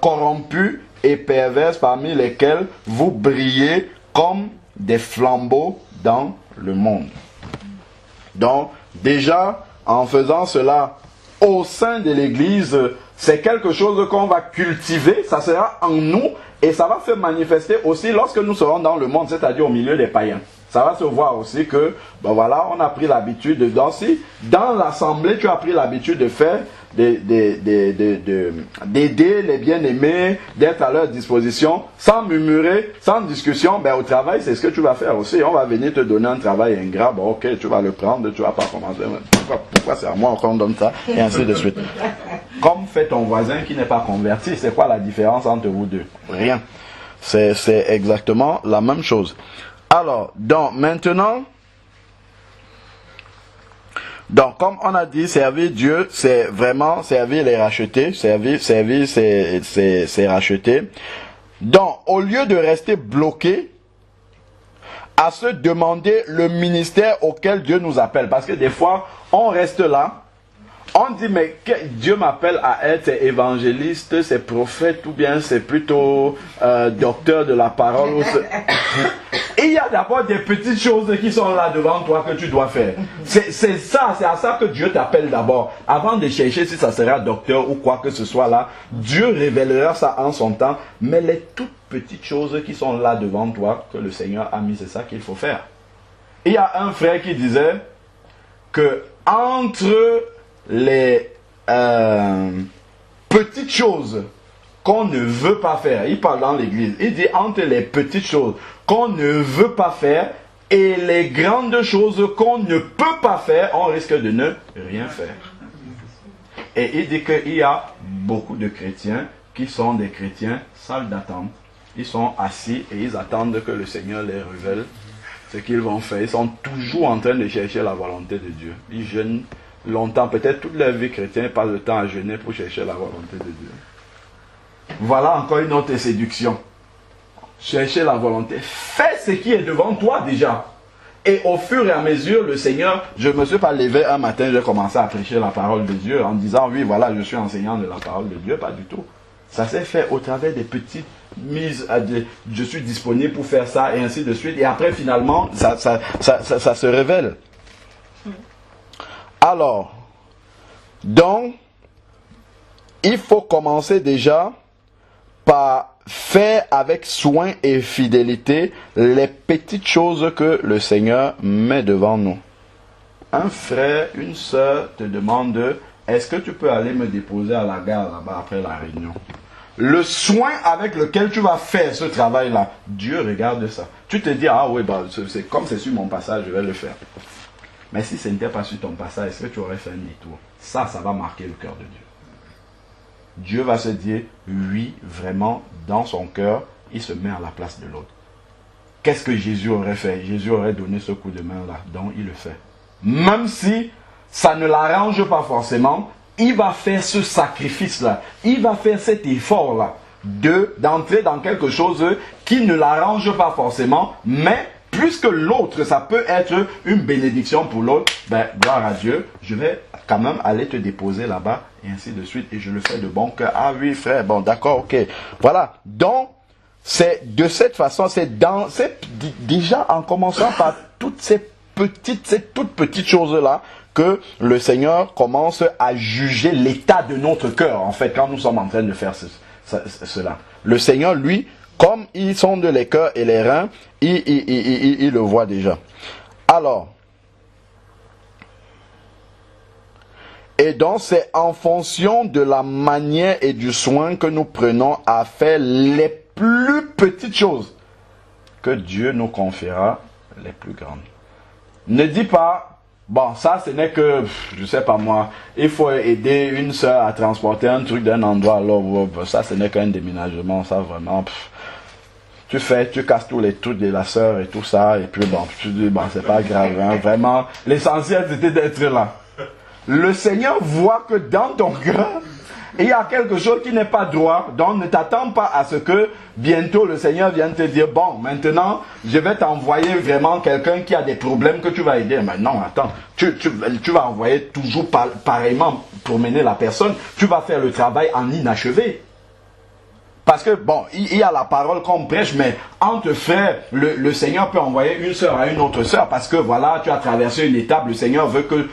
corrompue et perverse, parmi lesquels vous brillez comme des flambeaux dans le monde. Donc, déjà, en faisant cela au sein de l'Église, c'est quelque chose qu'on va cultiver, ça sera en nous, et ça va se manifester aussi lorsque nous serons dans le monde, c'est-à-dire au milieu des païens. Ça va se voir aussi que, ben voilà, on a pris l'habitude de danser. Dans l'assemblée, tu as pris l'habitude de faire, d'aider les bien-aimés, d'être à leur disposition, sans murmurer, sans discussion. Ben, au travail, c'est ce que tu vas faire aussi. On va venir te donner un travail ingrat. Bon, ok, tu vas le prendre, tu vas pas commencer. Pourquoi c'est à moi qu'on donne ça? Et ainsi de suite. Comme fait ton voisin qui n'est pas converti. C'est quoi la différence entre vous deux? Rien. C'est exactement la même chose. Alors, donc, maintenant, donc, comme on a dit, servir Dieu, c'est vraiment servir les rachetés, servir c'est racheter. Donc, au lieu de rester bloqué à se demander le ministère auquel Dieu nous appelle, parce que des fois, on reste là, on dit, mais Dieu m'appelle à être évangéliste, c'est prophète, ou bien c'est plutôt docteur de la parole. Et il y a d'abord des petites choses qui sont là devant toi que tu dois faire. C'est ça, c'est à ça que Dieu t'appelle d'abord. Avant de chercher si ça sera docteur ou quoi que ce soit là, Dieu révélera ça en son temps. Mais les toutes petites choses qui sont là devant toi, que le Seigneur a mis, c'est ça qu'il faut faire. Il y a un frère qui disait que entre les petites choses qu'on ne veut pas faire, il parle dans l'église, il dit entre les petites choses qu'on ne veut pas faire et les grandes choses qu'on ne peut pas faire, on risque de ne rien faire. Et il dit qu'il y a beaucoup de chrétiens qui sont des chrétiens salle d'attente. Ils sont assis et ils attendent que le Seigneur les révèle ce qu'ils vont faire. Ils sont toujours en train de chercher la volonté de Dieu. Ils jeûnent longtemps, peut-être toute leur vie chrétienne, pas le temps à jeûner pour chercher la volonté de Dieu. Voilà encore une autre séduction. Chercher la volonté. Fais ce qui est devant toi déjà. Et au fur et à mesure, le Seigneur, je ne me suis pas levé un matin, j'ai commencé à prêcher la parole de Dieu en disant, oui, voilà, je suis enseignant de la parole de Dieu. Pas du tout. Ça s'est fait au travers des petites mises, je suis disponible pour faire ça, et ainsi de suite. Et après, finalement, ça se révèle. Alors, donc, il faut commencer déjà par faire avec soin et fidélité les petites choses que le Seigneur met devant nous. Un frère, une sœur te demande, est-ce que tu peux aller me déposer à la gare là-bas après la réunion? Le soin avec lequel tu vas faire ce travail-là, Dieu regarde ça. Tu te dis, ah oui, bah, c'est comme c'est sur mon passage, je vais le faire. Mais si ce n'était pas sur ton passage, est-ce que tu aurais fait un détour? Ça va marquer le cœur de Dieu. Dieu va se dire, oui, vraiment, dans son cœur, il se met à la place de l'autre. Qu'est-ce que Jésus aurait fait? Jésus aurait donné ce coup de main-là, donc il le fait. Même si ça ne l'arrange pas forcément, il va faire ce sacrifice-là, il va faire cet effort-là d'entrer dans quelque chose qui ne l'arrange pas forcément, mais puisque l'autre, ça peut être une bénédiction pour l'autre, ben, gloire à Dieu, je vais quand même aller te déposer là-bas, et ainsi de suite, et je le fais de bon cœur. Ah oui, frère, bon, d'accord, ok. Voilà, donc, c'est de cette façon, c'est déjà en commençant par toutes ces toutes petites choses-là, que le Seigneur commence à juger l'état de notre cœur, en fait, quand nous sommes en train de faire cela. Le Seigneur, lui, comme il sonde les cœurs et les reins, il le voit déjà. Alors, et donc c'est en fonction de la manière et du soin que nous prenons à faire les plus petites choses que Dieu nous confiera les plus grandes. Ne dis pas, bon, ça ce n'est que, je sais pas moi, il faut aider une soeur à transporter un truc d'un endroit à l'autre, ça ce n'est qu'un déménagement, ça vraiment, tu casses tous les trucs de la soeur et tout ça, et puis bon, tu dis, bon, c'est pas grave, hein, vraiment, l'essentiel c'était d'être là. Le Seigneur voit que dans ton cœur, il y a quelque chose qui n'est pas droit, donc ne t'attends pas à ce que bientôt le Seigneur vienne te dire, bon, maintenant, je vais t'envoyer vraiment quelqu'un qui a des problèmes que tu vas aider. Mais non, attends, tu vas envoyer toujours pareillement pour mener la personne, tu vas faire le travail en inachevé. Parce que, bon, il y a la parole qu'on prêche, mais entre frères, le Seigneur peut envoyer une sœur à une autre sœur, parce que, voilà, tu as traversé une étape, le Seigneur veut que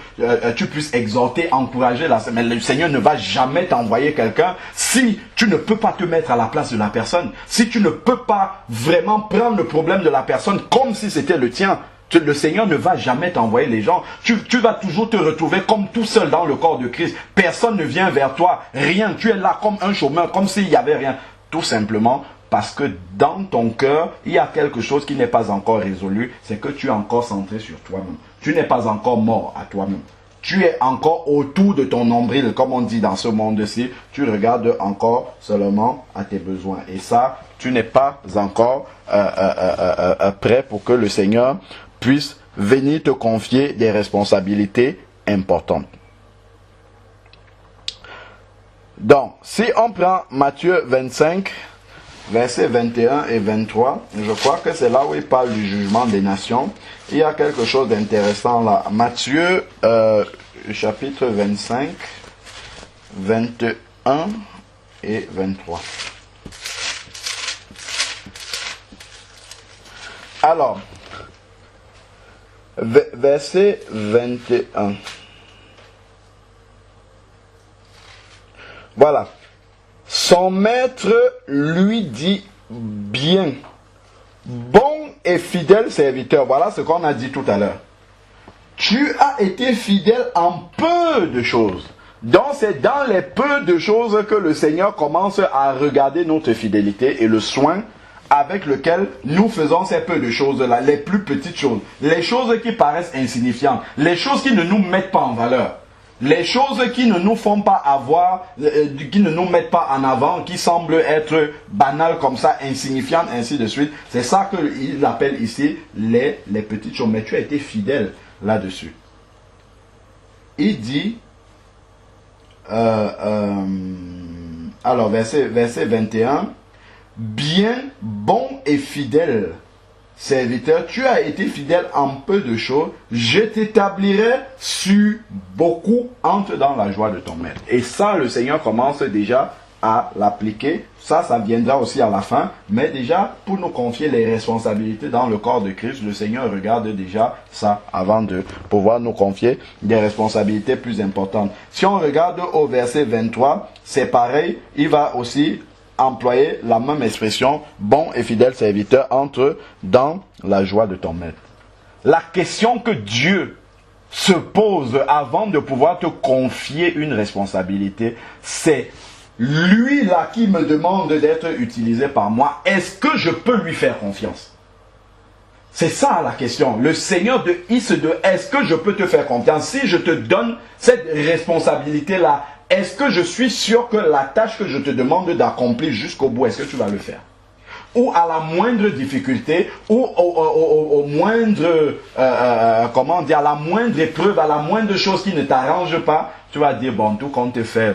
tu puisses exhorter, encourager la sœur. Mais le Seigneur ne va jamais t'envoyer quelqu'un si tu ne peux pas te mettre à la place de la personne, si tu ne peux pas vraiment prendre le problème de la personne comme si c'était le tien. Le Seigneur ne va jamais t'envoyer les gens. Tu vas toujours te retrouver comme tout seul dans le corps de Christ. Personne ne vient vers toi. Rien. Tu es là comme un chômeur, comme s'il n'y avait rien. Tout simplement parce que dans ton cœur, il y a quelque chose qui n'est pas encore résolu. C'est que tu es encore centré sur toi-même. Tu n'es pas encore mort à toi-même. Tu es encore autour de ton nombril, comme on dit dans ce monde-ci. Tu regardes encore seulement à tes besoins. Et ça, tu n'es pas encore prêt pour que le Seigneur puisse venir te confier des responsabilités importantes. Donc, si on prend Matthieu 25, versets 21 et 23, je crois que c'est là où il parle du jugement des nations. Il y a quelque chose d'intéressant là. Matthieu, chapitre 25, 21 et 23. Alors, verset 21. Voilà. Son maître lui dit bien, bon et fidèle serviteur. Voilà ce qu'on a dit tout à l'heure. Tu as été fidèle en peu de choses. Donc c'est dans les peu de choses que le Seigneur commence à regarder notre fidélité et le soin avec lequel nous faisons ces peu de choses-là, les plus petites choses, les choses qui paraissent insignifiantes, les choses qui ne nous mettent pas en valeur. Les choses qui ne nous font pas avoir, qui ne nous mettent pas en avant, qui semblent être banales comme ça, insignifiantes, ainsi de suite. C'est ça qu'il appelle ici les petites choses. Mais tu as été fidèle là-dessus. Il dit, alors verset 21, bien, bon et fidèle serviteur, tu as été fidèle en peu de choses, je t'établirai sur beaucoup, entre dans la joie de ton maître. Et ça, le Seigneur commence déjà à l'appliquer. Ça viendra aussi à la fin. Mais déjà, pour nous confier les responsabilités dans le corps de Christ, le Seigneur regarde déjà ça avant de pouvoir nous confier des responsabilités plus importantes. Si on regarde au verset 23, c'est pareil, il va aussi employer la même expression, bon et fidèle serviteur, entre dans la joie de ton maître. La question que Dieu se pose avant de pouvoir te confier une responsabilité, c'est lui là qui me demande d'être utilisé par moi, est-ce que je peux lui faire confiance? C'est ça la question. Le Seigneur de est-ce que je peux te faire confiance? Si je te donne cette responsabilité-là, est-ce que je suis sûr que la tâche que je te demande d'accomplir jusqu'au bout, est-ce que tu vas le faire? ou à la moindre difficulté, ou au moindre, comment dire, à la moindre épreuve, à la moindre chose qui ne t'arrange pas, tu vas dire, bon, tout compte fait,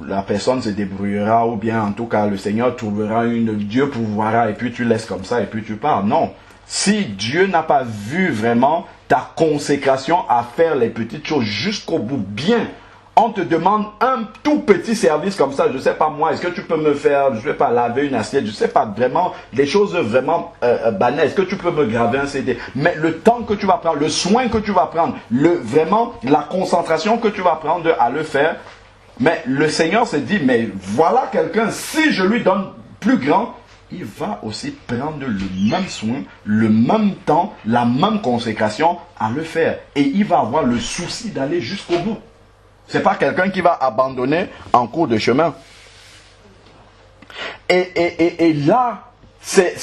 la personne se débrouillera, ou bien en tout cas le Seigneur trouvera Dieu pourvoira, et puis tu laisses comme ça, et puis tu pars. Non. Si Dieu n'a pas vu vraiment ta consécration à faire les petites choses jusqu'au bout bien, on te demande un tout petit service comme ça, je ne sais pas moi, est-ce que tu peux me faire, je ne vais pas laver une assiette, je ne sais pas vraiment, des choses vraiment banales, est-ce que tu peux me graver un CD? Mais le temps que tu vas prendre, le soin que tu vas prendre, vraiment la concentration que tu vas prendre à le faire, mais le Seigneur se dit, mais voilà quelqu'un, si je lui donne plus grand, il va aussi prendre le même soin, le même temps, la même consécration à le faire. Et il va avoir le souci d'aller jusqu'au bout. Ce n'est pas quelqu'un qui va abandonner en cours de chemin. Et là, c'est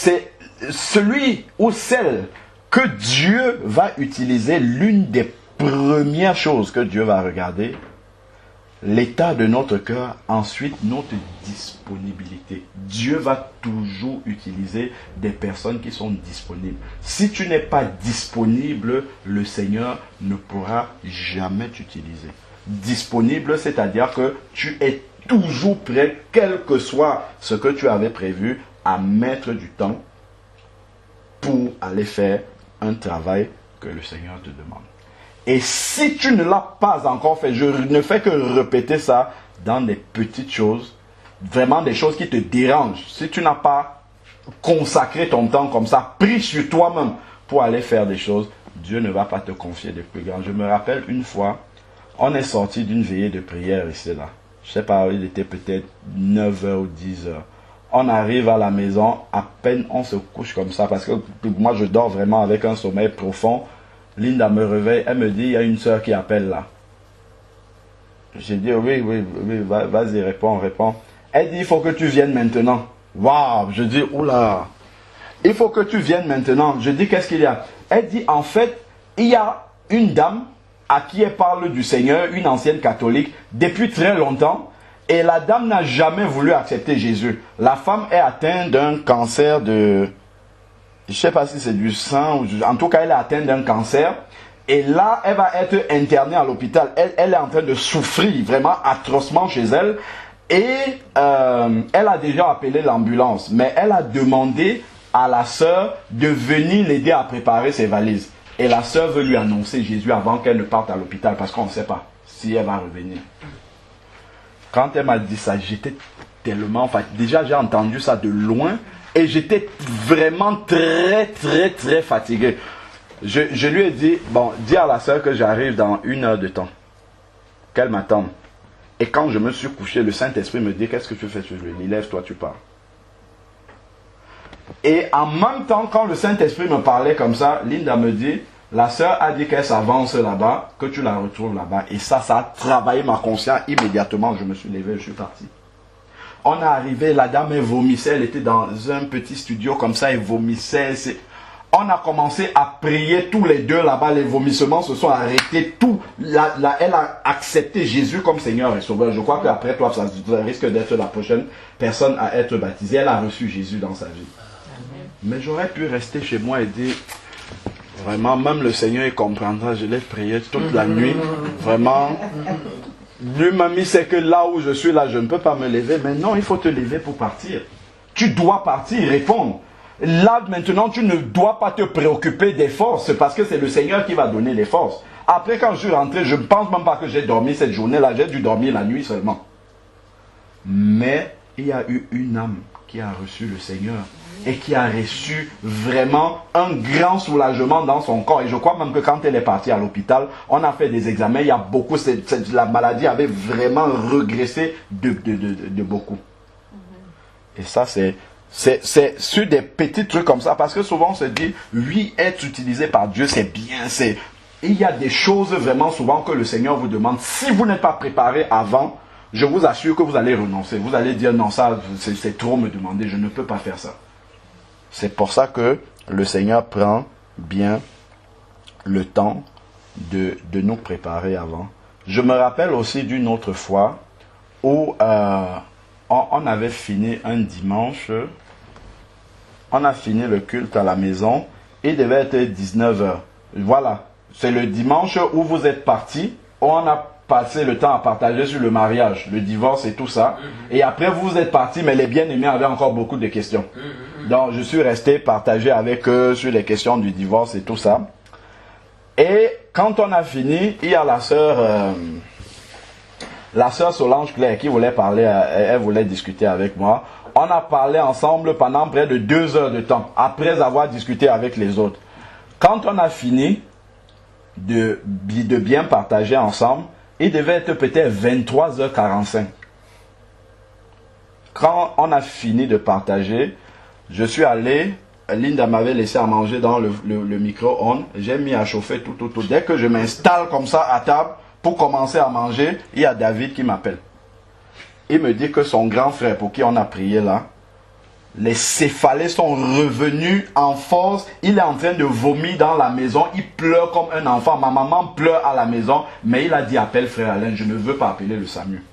celui ou celle que Dieu va utiliser, l'une des premières choses que Dieu va regarder, l'état de notre cœur, ensuite notre disponibilité. Dieu va toujours utiliser des personnes qui sont disponibles. Si tu n'es pas disponible, le Seigneur ne pourra jamais t'utiliser. Disponible, c'est-à-dire que tu es toujours prêt, quel que soit ce que tu avais prévu, à mettre du temps pour aller faire un travail que le Seigneur te demande. Et si tu ne l'as pas encore fait, je ne fais que répéter ça dans des petites choses, vraiment des choses qui te dérangent. Si tu n'as pas consacré ton temps comme ça, pris sur toi-même pour aller faire des choses, Dieu ne va pas te confier de plus grand. Je me rappelle une fois, on est sorti d'une veillée de prière ici là. Je sais pas, il était peut-être 9h ou 10h. On arrive à la maison, à peine on se couche comme ça, parce que moi je dors vraiment avec un sommeil profond. Linda me réveille, elle me dit, il y a une soeur qui appelle là. J'ai dit, oui, vas-y, réponds. Elle dit, il faut que tu viennes maintenant. Waouh, je dis, oula, il faut que tu viennes maintenant. Je dis, qu'est-ce qu'il y a? Elle dit, en fait, il y a une dame à qui elle parle du Seigneur, une ancienne catholique, depuis très longtemps, et la dame n'a jamais voulu accepter Jésus. La femme est atteinte d'un cancer de... Je ne sais pas si c'est du sang, en tout cas elle est atteinte d'un cancer. Et là, elle va être internée à l'hôpital. Elle est en train de souffrir vraiment atrocement chez elle. Et elle a déjà appelé l'ambulance. Mais elle a demandé à la sœur de venir l'aider à préparer ses valises. Et la sœur veut lui annoncer Jésus avant qu'elle ne parte à l'hôpital. Parce qu'on ne sait pas si elle va revenir. Quand elle m'a dit ça, j'étais tellement... Enfin, déjà j'ai entendu ça de loin. Et j'étais vraiment très fatigué. Je lui ai dit, bon, dis à la sœur que j'arrive dans 1 heure de temps. Qu'elle m'attende. Et quand je me suis couché, le Saint-Esprit me dit, qu'est-ce que tu fais sur lui? Lève-toi, tu pars. Et en même temps, quand le Saint-Esprit me parlait comme ça, Linda me dit, la sœur a dit qu'elle s'avance là-bas, que tu la retrouves là-bas. Et ça a travaillé ma conscience immédiatement. Je me suis levé, je suis parti. On est arrivé, la dame elle vomissait, elle était dans un petit studio comme ça, elle vomissait. On a commencé à prier tous les deux là-bas, les vomissements se sont arrêtés, elle a accepté Jésus comme Seigneur et Sauveur. Je crois qu'après toi, ça risque d'être la prochaine personne à être baptisée. Elle a reçu Jésus dans sa vie. Mais j'aurais pu rester chez moi et dire, vraiment, même le Seigneur il comprendra, je l'ai prié toute la nuit, vraiment... Dieu m'a mis, c'est que là où je suis là, je ne peux pas me lever. Mais non, il faut te lever pour partir. Tu dois partir, répondre. Là, maintenant, tu ne dois pas te préoccuper des forces, parce que c'est le Seigneur qui va donner les forces. Après, quand je suis rentré, je ne pense même pas que j'ai dormi cette journée-là. J'ai dû dormir la nuit seulement. Mais il y a eu une âme qui a reçu le Seigneur et qui a reçu vraiment un grand soulagement dans son corps. Et je crois même que quand elle est partie à l'hôpital, on a fait des examens, il y a beaucoup, la maladie avait vraiment régressé de beaucoup. Et ça, c'est sur des petits trucs comme ça, parce que souvent on se dit, oui, être utilisé par Dieu, c'est bien, il y a des choses vraiment souvent que le Seigneur vous demande. Si vous n'êtes pas préparé avant, je vous assure que vous allez renoncer. Vous allez dire, non, ça, c'est trop me demander, je ne peux pas faire ça. C'est pour ça que le Seigneur prend bien le temps de nous préparer avant. Je me rappelle aussi d'une autre fois où on avait fini un dimanche On a fini le culte à la maison. Il devait être 19 h. Voilà. C'est le dimanche où vous êtes partis. On a passé le temps à partager sur le mariage, le divorce et tout ça. Et après, vous êtes partis, mais les bien-aimés avaient encore beaucoup de questions. Donc, je suis resté partager avec eux sur les questions du divorce et tout ça. Et quand on a fini, il y a la sœur Solange Claire qui voulait parler, elle voulait discuter avec moi. On a parlé ensemble pendant près de 2 heures de temps, après avoir discuté avec les autres. Quand on a fini de bien partager ensemble, il devait être peut-être 23h45. Quand on a fini de partager, je suis allé, Linda m'avait laissé à manger dans le micro-ondes, j'ai mis à chauffer tout. Dès que je m'installe comme ça à table pour commencer à manger, il y a David qui m'appelle. Il me dit que son grand frère pour qui on a prié là, les céphalées sont revenus en force, il est en train de vomir dans la maison, il pleure comme un enfant, ma maman pleure à la maison, mais il a dit appelle frère Alain, je ne veux pas appeler le SAMU.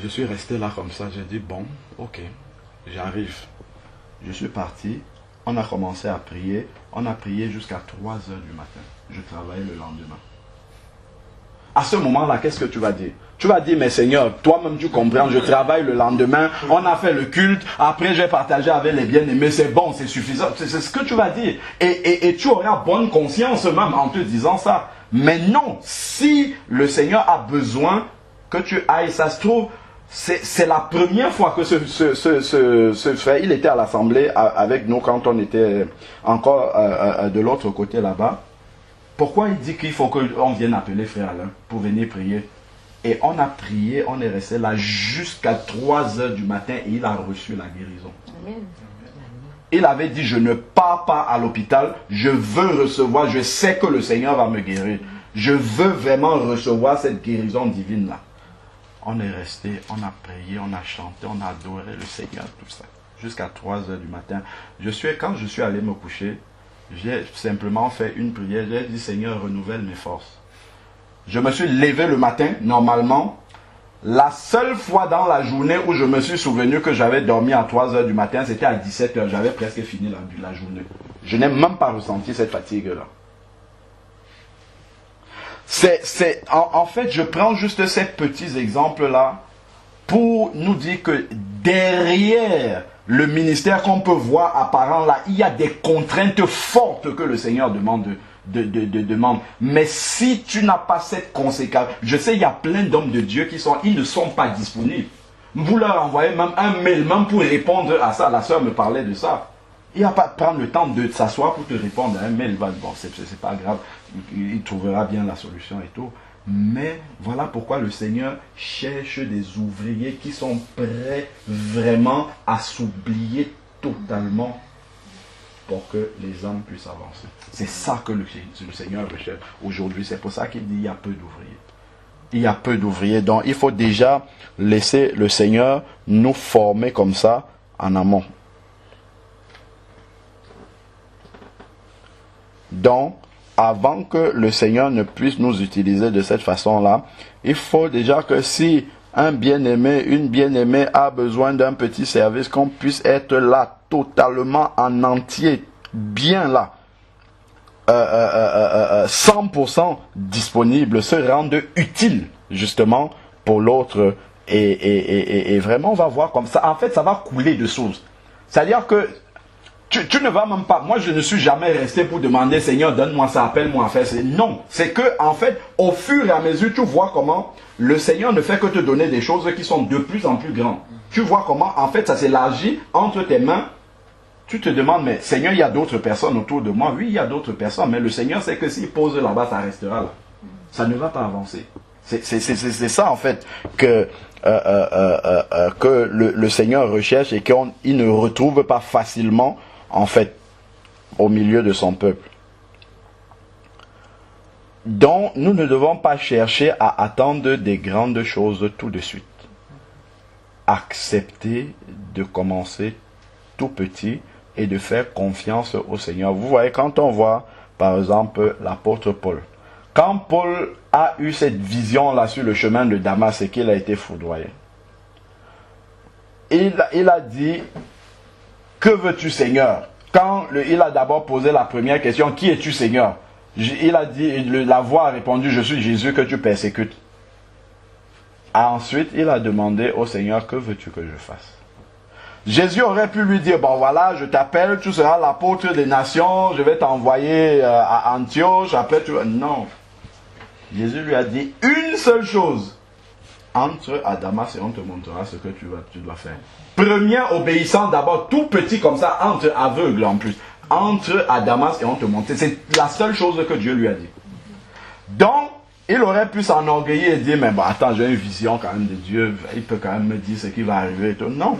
Je suis resté là comme ça, j'ai dit bon, ok, j'arrive. Je suis parti, on a commencé à prier, on a prié jusqu'à 3 h du matin. Je travaillais le lendemain. À ce moment-là, qu'est-ce que tu vas dire? Tu vas dire, mais Seigneur, toi-même tu comprends, je travaille le lendemain, on a fait le culte, après j'ai partagé avec les bien-aimés, c'est bon, c'est suffisant. C'est ce que tu vas dire. Et tu auras bonne conscience même en te disant ça. Mais non, si le Seigneur a besoin que tu ailles, ça se trouve, c'est la première fois que ce frère, il était à l'assemblée avec nous quand on était encore de l'autre côté là-bas. Pourquoi il dit qu'il faut qu'on vienne appeler frère Alain pour venir prier? Et on a prié, on est resté là jusqu'à 3 h du matin et il a reçu la guérison. Amen. Il avait dit, je ne pars pas à l'hôpital, je veux recevoir, je sais que le Seigneur va me guérir. Je veux vraiment recevoir cette guérison divine là. On est resté, on a prié, on a chanté, on a adoré le Seigneur, tout ça. Jusqu'à 3 h du matin. Quand je suis allé me coucher, j'ai simplement fait une prière. J'ai dit, Seigneur, renouvelle mes forces. Je me suis levé le matin, normalement. La seule fois dans la journée où je me suis souvenu que j'avais dormi à 3 h du matin, c'était à 17 h. J'avais presque fini la journée. Je n'ai même pas ressenti cette fatigue-là. En fait, je prends juste ces petits exemples-là pour nous dire que derrière le ministère qu'on peut voir apparent là, il y a des contraintes fortes que le Seigneur demande. Mais si tu n'as pas cette conséquence, je sais il y a plein d'hommes de Dieu ils ne sont pas disponibles. Vous leur envoyez même un mail, même pour répondre à ça. La soeur me parlait de ça. Il n'y a pas de prendre le temps de s'asseoir pour te répondre à un mail. Bon, c'est pas grave, il trouvera bien la solution et tout. Mais voilà pourquoi le Seigneur cherche des ouvriers qui sont prêts vraiment à s'oublier totalement pour que les hommes puissent avancer. C'est ça que le Seigneur recherche aujourd'hui. C'est pour ça qu'il dit qu'il y a peu d'ouvriers. Il y a peu d'ouvriers. Donc il faut déjà laisser le Seigneur nous former comme ça en amont. Donc, avant que le Seigneur ne puisse nous utiliser de cette façon-là, il faut déjà que si un bien-aimé, une bien-aimée a besoin d'un petit service, qu'on puisse être là, totalement en entier, bien là, 100% disponible, se rendre utile, justement, pour l'autre. Et vraiment, on va voir comme ça. En fait, ça va couler de source. C'est-à-dire que tu ne vas même pas, moi je ne suis jamais resté pour demander Seigneur donne-moi ça, appelle-moi à faire ça. Non, c'est que en fait au fur et à mesure tu vois comment le Seigneur ne fait que te donner des choses qui sont de plus en plus grandes. Tu vois comment en fait ça s'élargit entre tes mains. Tu te demandes mais Seigneur il y a d'autres personnes autour de moi. Oui il y a d'autres personnes mais le Seigneur sait que s'il pose là-bas ça restera là. Ça ne va pas avancer. C'est ça en fait que le Seigneur recherche et qu'il ne retrouve pas facilement en fait, au milieu de son peuple. Donc, nous ne devons pas chercher à attendre des grandes choses tout de suite. Accepter de commencer tout petit et de faire confiance au Seigneur. Vous voyez, quand on voit, par exemple, l'apôtre Paul, quand Paul a eu cette vision-là sur le chemin de Damas et qu'il a été foudroyé, il a dit que veux-tu Seigneur? Quand il a d'abord posé la première question, qui es-tu Seigneur? Il a dit, la voix a répondu, je suis Jésus que tu persécutes. Ensuite, il a demandé au Seigneur, que veux-tu que je fasse? Jésus aurait pu lui dire, bon voilà, je t'appelle, tu seras l'apôtre des nations, je vais t'envoyer à Antioche, après tu... Non. Jésus lui a dit une seule chose. Entre à Damas et on te montrera ce que tu dois faire. Premier obéissant d'abord, tout petit comme ça, entre aveugle en plus. Entre à Damas et on te montrera. C'est la seule chose que Dieu lui a dit. Donc, il aurait pu s'enorgueillir et dire, mais bon, attends, j'ai une vision quand même de Dieu, il peut quand même me dire ce qui va arriver et tout. Non.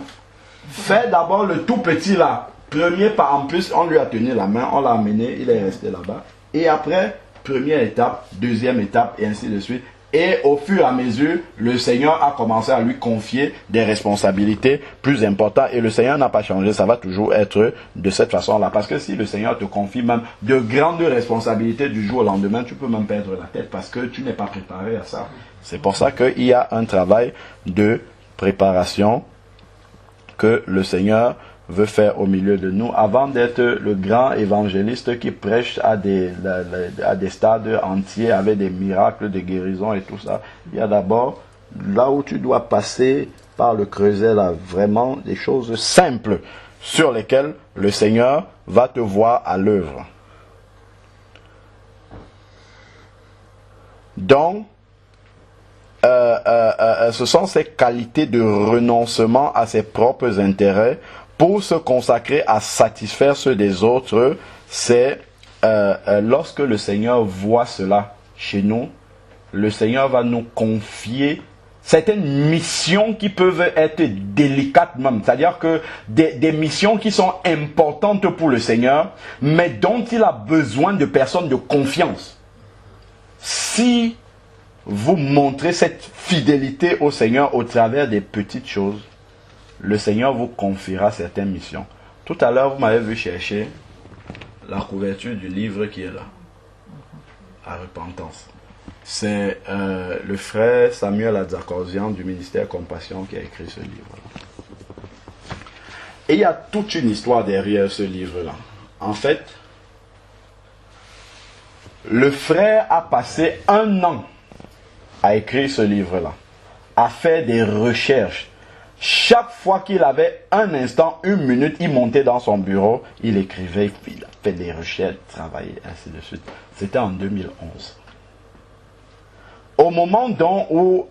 Fais d'abord le tout petit là. Premier pas, en plus, on lui a tenu la main, on l'a amené, il est resté là-bas. Et après, première étape, deuxième étape, et ainsi de suite. Et au fur et à mesure, le Seigneur a commencé à lui confier des responsabilités plus importantes. Et le Seigneur n'a pas changé, ça va toujours être de cette façon-là. Parce que si le Seigneur te confie même de grandes responsabilités du jour au lendemain, tu peux même perdre la tête parce que tu n'es pas préparé à ça. C'est pour ça qu'il y a un travail de préparation que le Seigneur veut faire au milieu de nous avant d'être le grand évangéliste qui prêche à des stades entiers avec des miracles de guérison et tout ça. Il y a d'abord là où tu dois passer par le creuset là, vraiment des choses simples sur lesquelles le Seigneur va te voir à l'œuvre. Donc, ce sont ces qualités de renoncement à ses propres intérêts pour se consacrer à satisfaire ceux des autres. C'est lorsque le Seigneur voit cela chez nous, le Seigneur va nous confier certaines missions qui peuvent être délicates même. C'est-à-dire que des missions qui sont importantes pour le Seigneur, mais dont il a besoin de personnes de confiance. Si vous montrez cette fidélité au Seigneur au travers des petites choses, le Seigneur vous confiera certaines missions. Tout à l'heure, vous m'avez vu chercher la couverture du livre qui est là, à Repentance. C'est le frère Samuel Adzakorzian du ministère Compassion qui a écrit ce livre-là. Et il y a toute une histoire derrière ce livre-là. En fait, le frère a passé 1 an à écrire ce livre-là, à faire des recherches. Chaque fois qu'il avait un instant, 1 minute, il montait dans son bureau, il écrivait, il a fait des recherches, travaillait, ainsi de suite. C'était en 2011. Au moment où,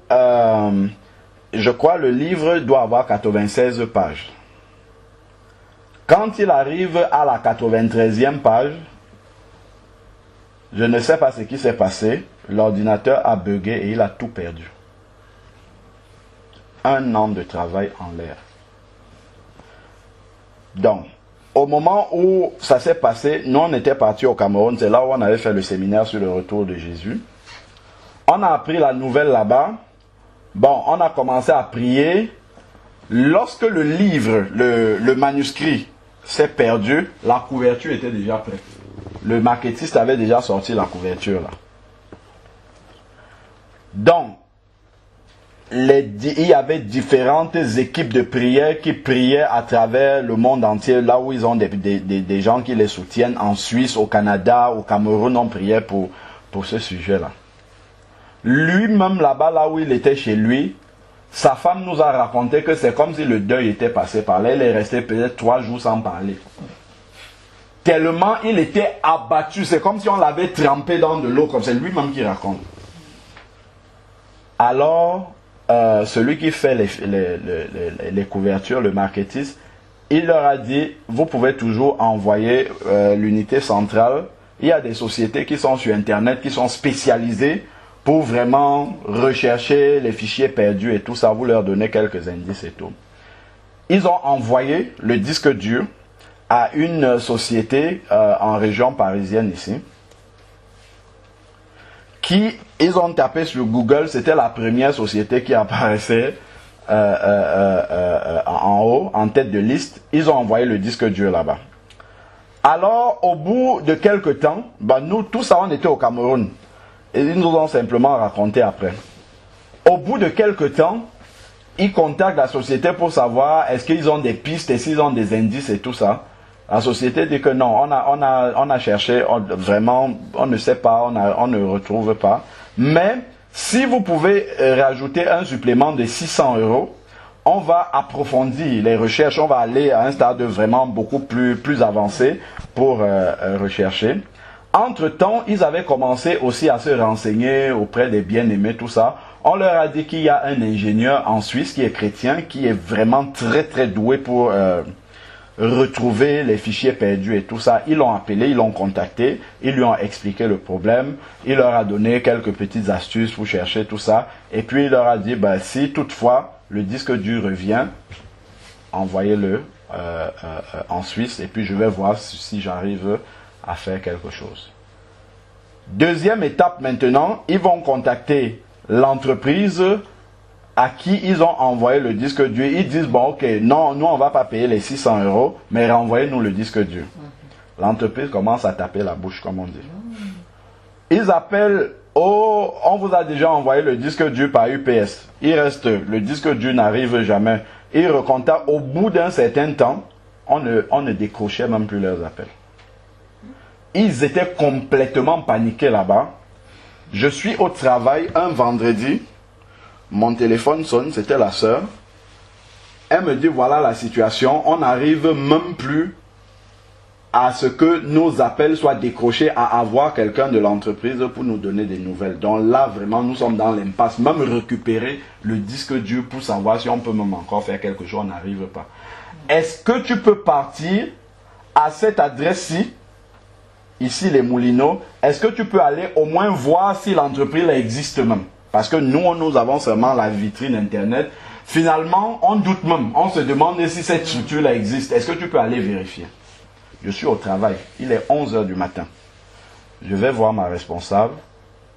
je crois, le livre doit avoir 96 pages. Quand il arrive à la 93e page, je ne sais pas ce qui s'est passé, l'ordinateur a bugué et il a tout perdu. 1 an de travail en l'air. Donc, au moment où ça s'est passé, nous on était partis au Cameroun, c'est là où on avait fait le séminaire sur le retour de Jésus. On a appris la nouvelle là-bas. Bon, on a commencé à prier. Lorsque le livre, le manuscrit s'est perdu, la couverture était déjà prête. Le marketiste avait déjà sorti la couverture là. Donc, il y avait différentes équipes de prière qui priaient à travers le monde entier, là où ils ont des gens qui les soutiennent, en Suisse, au Canada, au Cameroun, on priait pour ce sujet-là. Lui-même là-bas, là où il était chez lui, sa femme nous a raconté que c'est comme si le deuil était passé par là. Il est resté peut-être 3 jours sans parler. Tellement il était abattu, c'est comme si on l'avait trempé dans de l'eau, comme c'est lui-même qui raconte. Alors, celui qui fait les couvertures, le marketiste, il leur a dit, vous pouvez toujours envoyer l'unité centrale. Il y a des sociétés qui sont sur Internet, qui sont spécialisées pour vraiment rechercher les fichiers perdus et tout ça. Vous leur donnez quelques indices et tout. Ils ont envoyé le disque dur à une société en région parisienne ici. Ils ont tapé sur Google, c'était la première société qui apparaissait en haut, en tête de liste. Ils ont envoyé le disque dur là-bas. Alors, au bout de quelques temps, nous, tout ça, on était au Cameroun. Et ils nous ont simplement raconté après. Au bout de quelques temps, ils contactent la société pour savoir est-ce qu'ils ont des pistes et s'ils ont des indices et tout ça. La société dit que non, on a cherché, vraiment, on ne sait pas, on ne retrouve pas. Mais si vous pouvez rajouter un supplément de 600 €, on va approfondir les recherches, on va aller à un stade vraiment beaucoup plus avancé pour rechercher. Entre-temps, ils avaient commencé aussi à se renseigner auprès des bien-aimés, tout ça. On leur a dit qu'il y a un ingénieur en Suisse qui est chrétien, qui est vraiment très très doué pour retrouver les fichiers perdus et tout ça. Ils l'ont appelé, ils l'ont contacté, ils lui ont expliqué le problème, il leur a donné quelques petites astuces pour chercher tout ça, et puis il leur a dit, bah, si toutefois le disque dur revient, envoyez-le en Suisse, et puis je vais voir si j'arrive à faire quelque chose. Deuxième étape maintenant, ils vont contacter l'entreprise à qui ils ont envoyé le disque dur. Ils disent, bon ok, non, nous on va pas payer les 600 €, mais renvoyez-nous le disque dur. L'entreprise commence à taper la bouche, comme on dit. Ils appellent, oh, on vous a déjà envoyé le disque dur par UPS. Il reste, le disque dur n'arrive jamais. Ils recontactent, au bout d'un certain temps, on ne décrochait même plus leurs appels. Ils étaient complètement paniqués là-bas. Je suis au travail un vendredi. Mon téléphone sonne, c'était la sœur. Elle me dit, voilà la situation. On n'arrive même plus à ce que nos appels soient décrochés, à avoir quelqu'un de l'entreprise pour nous donner des nouvelles. Donc là, vraiment, nous sommes dans l'impasse. Même récupérer le disque dur pour savoir si on peut même encore faire quelque chose, on n'arrive pas. Est-ce que tu peux partir à cette adresse-ci, ici les Moulineaux, est-ce que tu peux aller au moins voir si l'entreprise existe même? Parce que nous avons seulement la vitrine internet. Finalement, on doute même. On se demande si cette structure-là existe. Est-ce que tu peux aller vérifier? Je suis au travail. Il est 11 h du matin. Je vais voir ma responsable.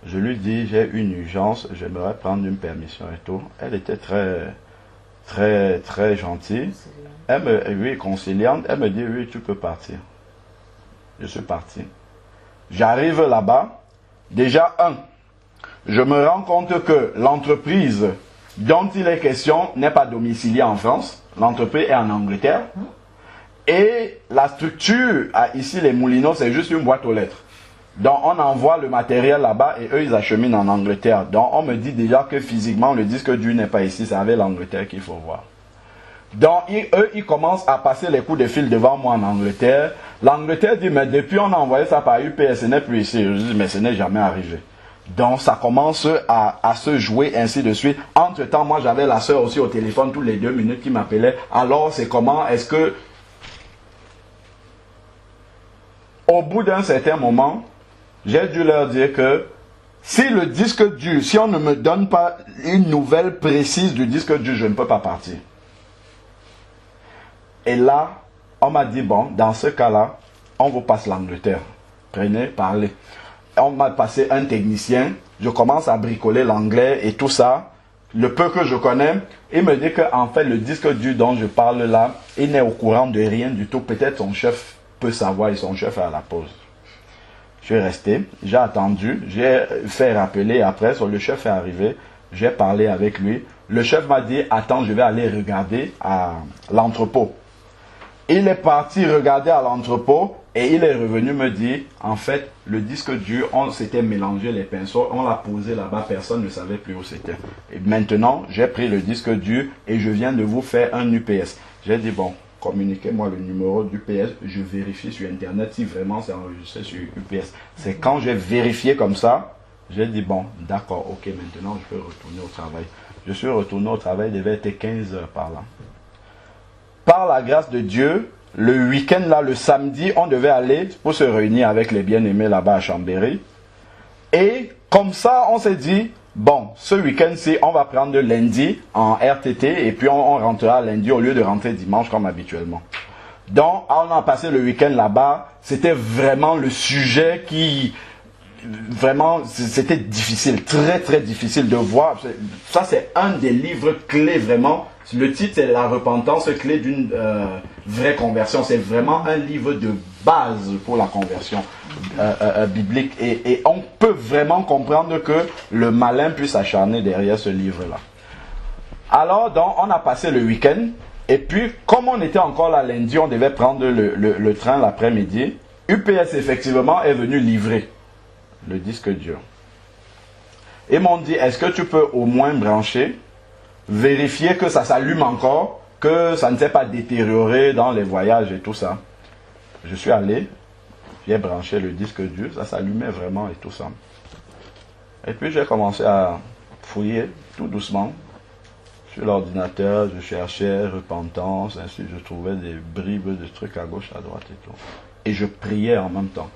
Je lui dis, j'ai une urgence. J'aimerais prendre une permission et tout. Elle était très gentille. Oui, conciliante. Elle me dit, oui, tu peux partir. Je suis parti. J'arrive là-bas. Déjà, je me rends compte que l'entreprise dont il est question n'est pas domiciliée en France. L'entreprise est en Angleterre. Et la structure, ici les Moulineaux, c'est juste une boîte aux lettres. Donc on envoie le matériel là-bas et eux ils acheminent en Angleterre. Donc on me dit déjà que physiquement le disque dur n'est pas ici, c'est avec l'Angleterre qu'il faut voir. Donc eux ils commencent à passer les coups de fil devant moi en Angleterre. L'Angleterre dit, mais depuis on a envoyé ça par UPS, ce n'est plus ici. Je dis, mais ce n'est jamais arrivé. Donc ça commence à se jouer ainsi de suite. Entre temps, moi j'avais la sœur aussi au téléphone toutes les 2 minutes qui m'appelait. Alors c'est comment? Est-ce que au bout d'un certain moment, j'ai dû leur dire que si le disque dur, si on ne me donne pas une nouvelle précise du disque dur, je ne peux pas partir. Et là, on m'a dit, bon, dans ce cas-là, on vous passe l'Angleterre. Prenez, parlez. On m'a passé un technicien, je commence à bricoler l'anglais et tout ça. Le peu que je connais, il me dit qu'en fait, le disque dur dont je parle là, il n'est au courant de rien du tout. Peut-être son chef peut savoir et son chef est à la pause. Je suis resté, j'ai attendu, j'ai fait rappeler après, le chef est arrivé, j'ai parlé avec lui. Le chef m'a dit, attends, je vais aller regarder à l'entrepôt. Il est parti regarder à l'entrepôt et il est revenu me dire, en fait, le disque dur, on s'était mélangé les pinceaux, on l'a posé là-bas, personne ne savait plus où c'était. Et maintenant, j'ai pris le disque dur et je viens de vous faire un UPS. J'ai dit, bon, communiquez-moi le numéro d'UPS, je vérifie sur Internet si vraiment c'est enregistré sur UPS. C'est quand j'ai vérifié comme ça, j'ai dit, bon, d'accord, ok, maintenant je peux retourner au travail. Je suis retourné au travail, il devait être 15 h par là. Par la grâce de Dieu, le week-end là, le samedi, on devait aller pour se réunir avec les bien-aimés là-bas à Chambéry. Et comme ça, on s'est dit, bon, ce week-end-ci, on va prendre lundi en RTT et puis on rentrera lundi au lieu de rentrer dimanche comme habituellement. Donc, on a passé le week-end là-bas. C'était vraiment le sujet qui... Vraiment, c'était difficile, très très difficile de voir. Ça, c'est un des livres clés vraiment. Le titre, c'est La repentance clé d'une vraie conversion. C'est vraiment un livre de base pour la conversion biblique. Et on peut vraiment comprendre que le malin puisse s'acharner derrière ce livre-là. Alors, donc, on a passé le week-end. Et puis, comme on était encore là lundi, on devait prendre le train l'après-midi. UPS, effectivement, est venu livrer le disque dur. Ils m'ont dit, est-ce que tu peux au moins brancher, vérifier que ça s'allume encore, que ça ne s'est pas détérioré dans les voyages et tout ça. Je suis allé, j'ai branché le disque dur, ça s'allumait vraiment et tout ça. Et puis j'ai commencé à fouiller tout doucement sur l'ordinateur, je cherchais repentance, ainsi je trouvais des bribes de trucs à gauche, à droite et tout. Et je priais en même temps,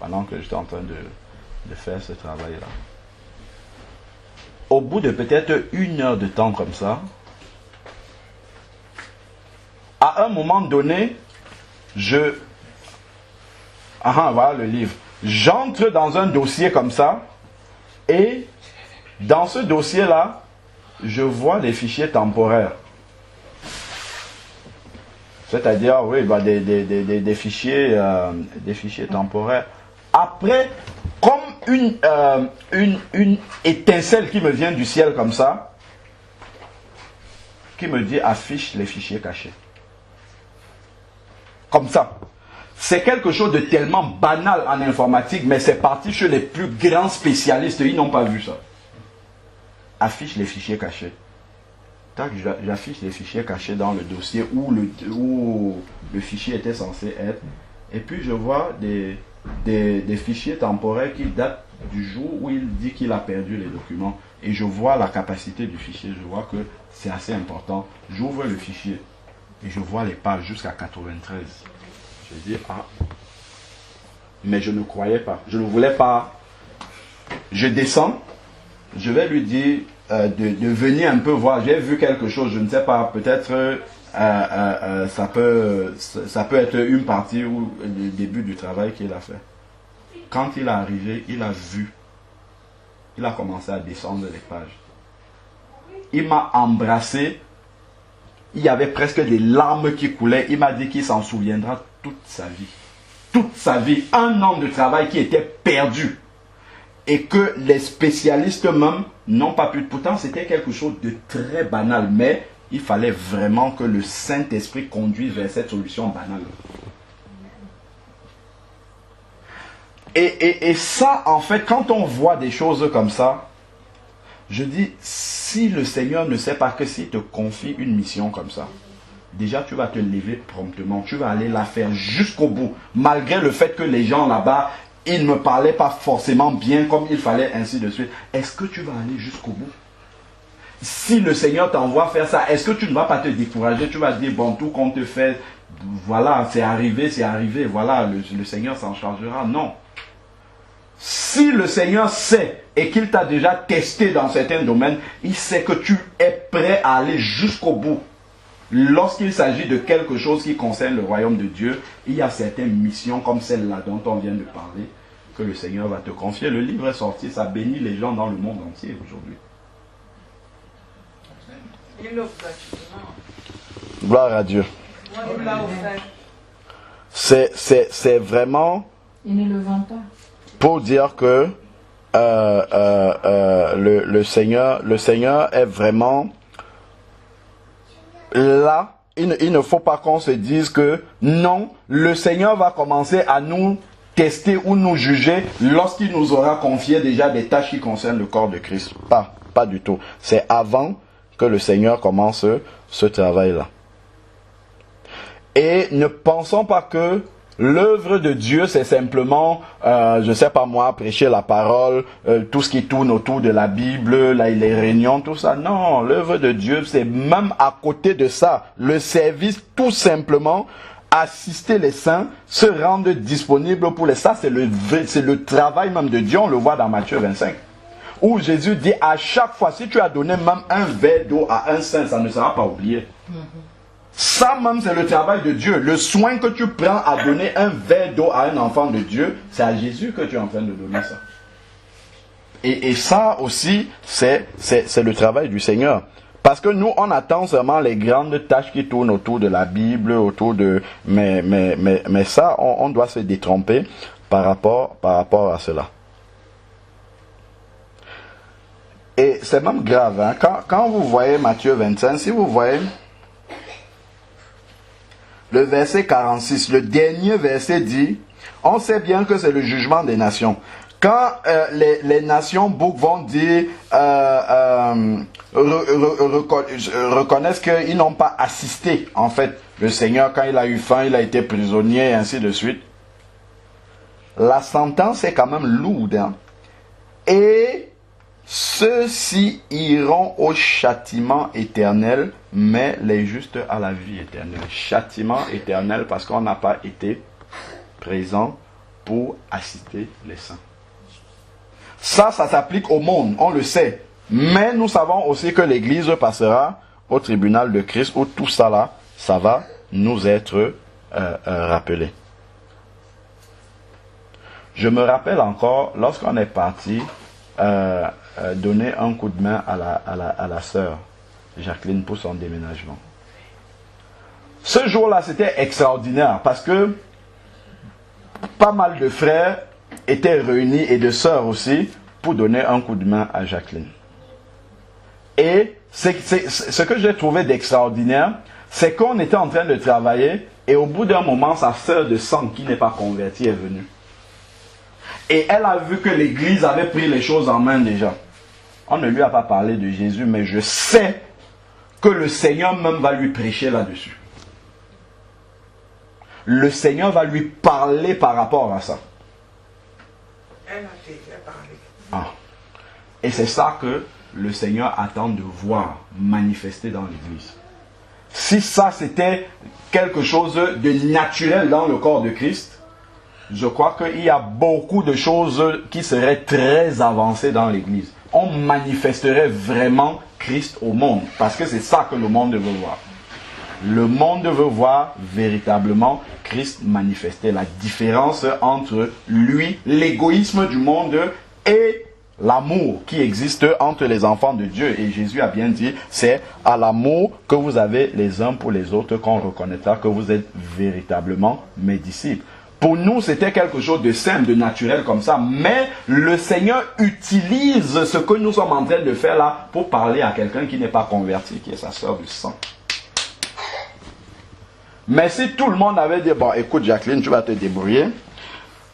pendant que j'étais en train de faire ce travail-là. Au bout de peut-être 1 heure de temps comme ça, à un moment donné, voilà le livre. J'entre dans un dossier comme ça, et dans ce dossier-là, je vois des fichiers temporaires. C'est-à-dire, oui, bah, des fichiers temporaires. Après, comme une étincelle qui me vient du ciel comme ça, qui me dit affiche les fichiers cachés. Comme ça. C'est quelque chose de tellement banal en informatique, mais c'est parti chez les plus grands spécialistes, ils n'ont pas vu ça. Affiche les fichiers cachés. Tac, j'affiche les fichiers cachés dans le dossier où le fichier était censé être. Et puis je vois des fichiers temporaires qui datent du jour où il dit qu'il a perdu les documents. Et je vois la capacité du fichier, je vois que c'est assez important. J'ouvre le fichier et je vois les pages jusqu'à 93. Je dis, mais je ne croyais pas, je ne voulais pas. Je descends, je vais lui dire de venir un peu voir. J'ai vu quelque chose, je ne sais pas, peut-être ça peut être une partie ou le début du travail qu'il a fait. Quand il est arrivé, il a vu, il a commencé à descendre les pages. Il m'a embrassé, il y avait presque des larmes qui coulaient. Il m'a dit qu'il s'en souviendra toute sa vie. Toute sa vie, 1 an de travail qui était perdu. Et que les spécialistes même n'ont pas pu. Pourtant, c'était quelque chose de très banal. Mais il fallait vraiment que le Saint-Esprit conduise vers cette solution banale. Et ça, en fait, quand on voit des choses comme ça, je dis, si le Seigneur ne sait pas que s'il te confie une mission comme ça, déjà tu vas te lever promptement, tu vas aller la faire jusqu'au bout, malgré le fait que les gens là-bas, ils ne me parlaient pas forcément bien comme il fallait, ainsi de suite. Est-ce que tu vas aller jusqu'au bout? Si le Seigneur t'envoie faire ça, est-ce que tu ne vas pas te décourager? Tu vas dire, bon, tout qu'on te fait, voilà, c'est arrivé, voilà, le Seigneur s'en chargera. Non. Si le Seigneur sait et qu'il t'a déjà testé dans certains domaines, il sait que tu es prêt à aller jusqu'au bout. Lorsqu'il s'agit de quelque chose qui concerne le royaume de Dieu, il y a certaines missions comme celle-là dont on vient de parler, que le Seigneur va te confier. Le livre est sorti, ça bénit les gens dans le monde entier aujourd'hui. Gloire à Dieu. C'est vraiment... Il ne le vend pas. Pour dire que le Seigneur est vraiment là. Il ne faut pas qu'on se dise que non, le Seigneur va commencer à nous tester ou nous juger lorsqu'il nous aura confié déjà des tâches qui concernent le corps de Christ. Pas du tout. C'est avant que le Seigneur commence ce travail-là. Et ne pensons pas que l'œuvre de Dieu, c'est simplement, je sais pas moi, prêcher la parole, tout ce qui tourne autour de la Bible, les réunions, tout ça. Non, l'œuvre de Dieu, c'est même à côté de ça, le service, tout simplement, assister les saints, se rendre disponible pour les saints. C'est le travail même de Dieu, on le voit dans Matthieu 25. Où Jésus dit à chaque fois, si tu as donné même un verre d'eau à un saint, ça ne sera pas oublié. Ça même, c'est le travail de Dieu. Le soin que tu prends à donner un verre d'eau à un enfant de Dieu, c'est à Jésus que tu es en train de donner ça. Et ça aussi, c'est le travail du Seigneur. Parce que nous, on attend seulement les grandes tâches qui tournent autour de la Bible, autour de... Mais ça, on doit se détromper par rapport à cela. Et c'est même grave. Hein? Quand vous voyez Matthieu 25, si vous voyez le verset 46, le dernier verset dit, on sait bien que c'est le jugement des nations. Quand les nations vont dire, reconnaissent qu'ils n'ont pas assisté, en fait, le Seigneur, quand il a eu faim, il a été prisonnier, et ainsi de suite. La sentence est quand même lourde. Hein? Et ceux-ci iront au châtiment éternel, mais les justes à la vie éternelle. Châtiment éternel parce qu'on n'a pas été présent pour assister les saints. Ça s'applique au monde, on le sait. Mais nous savons aussi que l'Église passera au tribunal de Christ où tout ça là, ça va nous être rappelé. Je me rappelle encore, lorsqu'on est parti donner un coup de main à la sœur Jacqueline pour son déménagement. Ce jour-là, c'était extraordinaire parce que pas mal de frères étaient réunis et de sœurs aussi pour donner un coup de main à Jacqueline. Et ce que j'ai trouvé d'extraordinaire, c'est qu'on était en train de travailler et au bout d'un moment, sa sœur de sang qui n'est pas convertie est venue. Et elle a vu que l'Église avait pris les choses en main déjà. On ne lui a pas parlé de Jésus, mais je sais que le Seigneur même va lui prêcher là-dessus. Le Seigneur va lui parler par rapport à ça. Elle a déjà parlé. Ah. Et c'est ça que le Seigneur attend de voir manifester dans l'Église. Si ça c'était quelque chose de naturel dans le corps de Christ, je crois qu'il y a beaucoup de choses qui seraient très avancées dans l'Église. On manifesterait vraiment Christ au monde. Parce que c'est ça que le monde veut voir. Le monde veut voir véritablement Christ manifester. La différence entre lui, l'égoïsme du monde et l'amour qui existe entre les enfants de Dieu. Et Jésus a bien dit, c'est à l'amour que vous avez les uns pour les autres qu'on reconnaîtra que vous êtes véritablement mes disciples. Pour nous, c'était quelque chose de simple, de naturel comme ça. Mais le Seigneur utilise ce que nous sommes en train de faire là pour parler à quelqu'un qui n'est pas converti, qui est sa sœur du sang. Mais si tout le monde avait dit, bon, écoute Jacqueline, tu vas te débrouiller.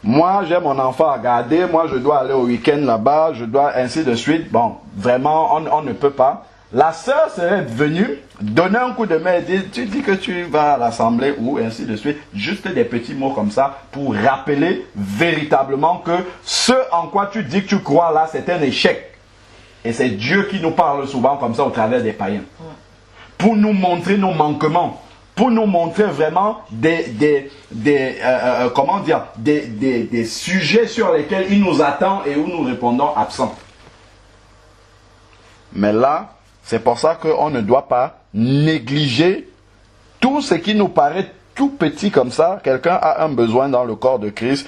Moi, j'ai mon enfant à garder. Moi, je dois aller au week-end là-bas. Je dois ainsi de suite. Bon, vraiment, on ne peut pas. La sœur serait venue donner un coup de main et dire, tu dis que tu vas à l'assemblée ou ainsi de suite. Juste des petits mots comme ça pour rappeler véritablement que ce en quoi tu dis que tu crois là, c'est un échec. Et c'est Dieu qui nous parle souvent comme ça au travers des païens. Pour nous montrer nos manquements. Pour nous montrer vraiment des sujets sur lesquels il nous attend et où nous répondons absents. Mais là, c'est pour ça qu'on ne doit pas négliger tout ce qui nous paraît tout petit comme ça. Quelqu'un a un besoin dans le corps de Christ.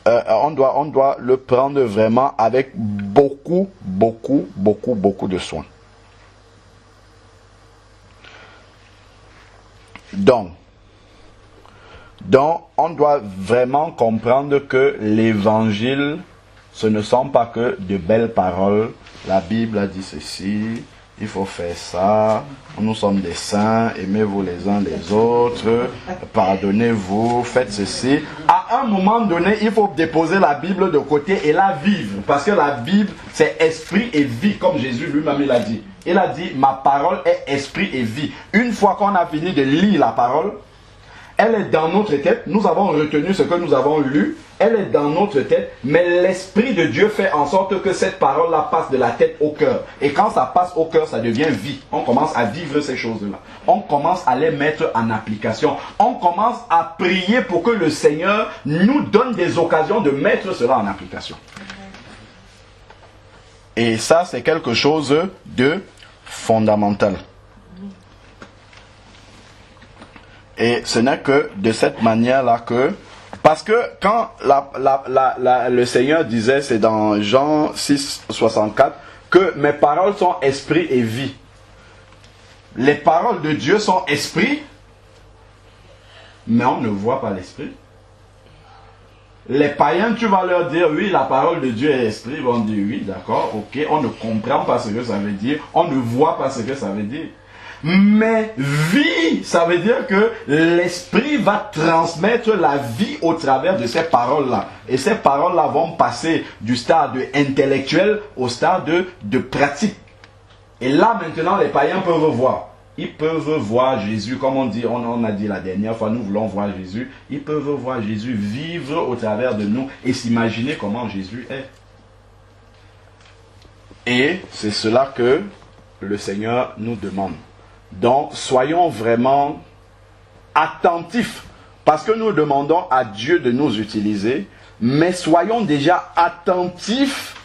On doit le prendre vraiment avec beaucoup de soin. Donc, on doit vraiment comprendre que l'évangile, ce ne sont pas que de belles paroles. La Bible a dit ceci, il faut faire ça, nous sommes des saints, aimez-vous les uns les autres, pardonnez-vous, faites ceci. À un moment donné, il faut déposer la Bible de côté et la vivre. Parce que la Bible, c'est esprit et vie, comme Jésus lui-même il a dit. Il a dit, ma parole est esprit et vie. Une fois qu'on a fini de lire la parole, elle est dans notre tête. Nous avons retenu ce que nous avons lu. Elle est dans notre tête. Mais l'Esprit de Dieu fait en sorte que cette parole-là passe de la tête au cœur. Et quand ça passe au cœur, ça devient vie. On commence à vivre ces choses-là. On commence à les mettre en application. On commence à prier pour que le Seigneur nous donne des occasions de mettre cela en application. Et ça, c'est quelque chose de fondamental. Et ce n'est que de cette manière-là que... Parce que quand le Seigneur disait, c'est dans Jean 6, 64, que mes paroles sont esprit et vie. Les paroles de Dieu sont esprit, mais on ne voit pas l'esprit. Les païens, tu vas leur dire, oui, la parole de Dieu est esprit. Ils vont dire, oui, d'accord, ok, on ne comprend pas ce que ça veut dire, on ne voit pas ce que ça veut dire. Mais vie, ça veut dire que l'esprit va transmettre la vie au travers de ces paroles-là. Et ces paroles-là vont passer du stade intellectuel au stade de pratique. Et là, maintenant, les païens peuvent voir. Ils peuvent voir Jésus, comme on dit, on a dit la dernière fois, nous voulons voir Jésus. Ils peuvent voir Jésus vivre au travers de nous et s'imaginer comment Jésus est. Et c'est cela que le Seigneur nous demande. Donc, soyons vraiment attentifs, parce que nous demandons à Dieu de nous utiliser, mais soyons déjà attentifs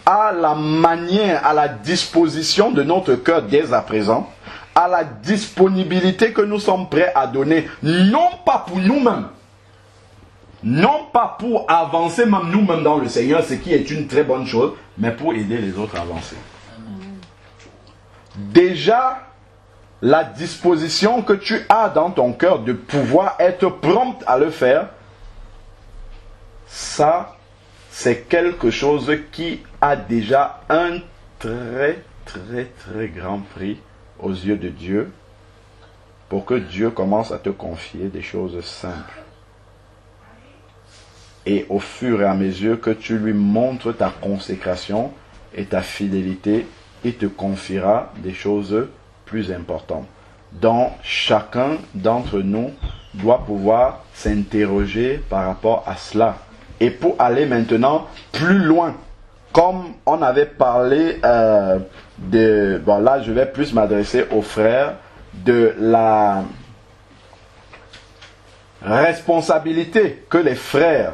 à la manière, à la disposition de notre cœur dès à présent, à la disponibilité que nous sommes prêts à donner, non pas pour nous-mêmes, non pas pour avancer même nous-mêmes dans le Seigneur, ce qui est une très bonne chose, mais pour aider les autres à avancer. Déjà, la disposition que tu as dans ton cœur de pouvoir être prompt à le faire, ça, c'est quelque chose qui a déjà un très, très, très grand prix aux yeux de Dieu, pour que Dieu commence à te confier des choses simples. Et au fur et à mesure que tu lui montres ta consécration et ta fidélité, il te confiera des choses plus importantes. Donc, chacun d'entre nous doit pouvoir s'interroger par rapport à cela. Et pour aller maintenant plus loin, comme on avait parlé bon là je vais plus m'adresser aux frères, de la responsabilité que les frères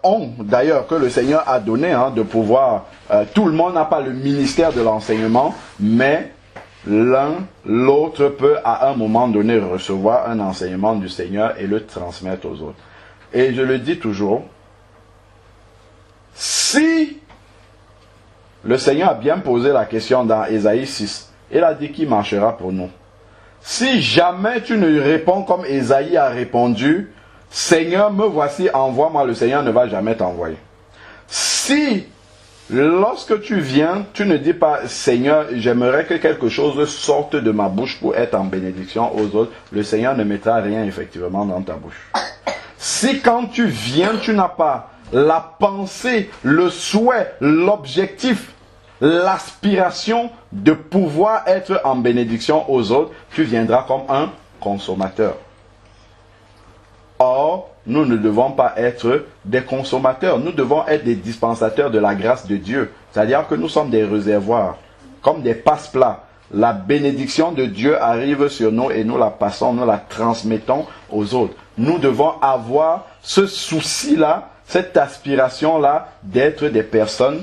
ont d'ailleurs, que le Seigneur a donné, de pouvoir, tout le monde n'a pas le ministère de l'enseignement, mais l'autre peut à un moment donné recevoir un enseignement du Seigneur et le transmettre aux autres. Et je le dis toujours, si le Seigneur a bien posé la question dans Ésaïe 6, il a dit qu'il marchera pour nous. Si jamais tu ne réponds comme Ésaïe a répondu, Seigneur, me voici, envoie-moi, le Seigneur ne va jamais t'envoyer. Si, lorsque tu viens, tu ne dis pas, Seigneur, j'aimerais que quelque chose sorte de ma bouche pour être en bénédiction aux autres, le Seigneur ne mettra rien effectivement dans ta bouche. Si quand tu viens, tu n'as pas la pensée, le souhait, l'objectif, l'aspiration de pouvoir être en bénédiction aux autres, tu viendras comme un consommateur. Or, nous ne devons pas être des consommateurs, nous devons être des dispensateurs de la grâce de Dieu. C'est-à-dire que nous sommes des réservoirs, comme des passe-plats. La bénédiction de Dieu arrive sur nous et nous la passons, nous la transmettons aux autres. Nous devons avoir ce souci-là, cette aspiration-là d'être des personnes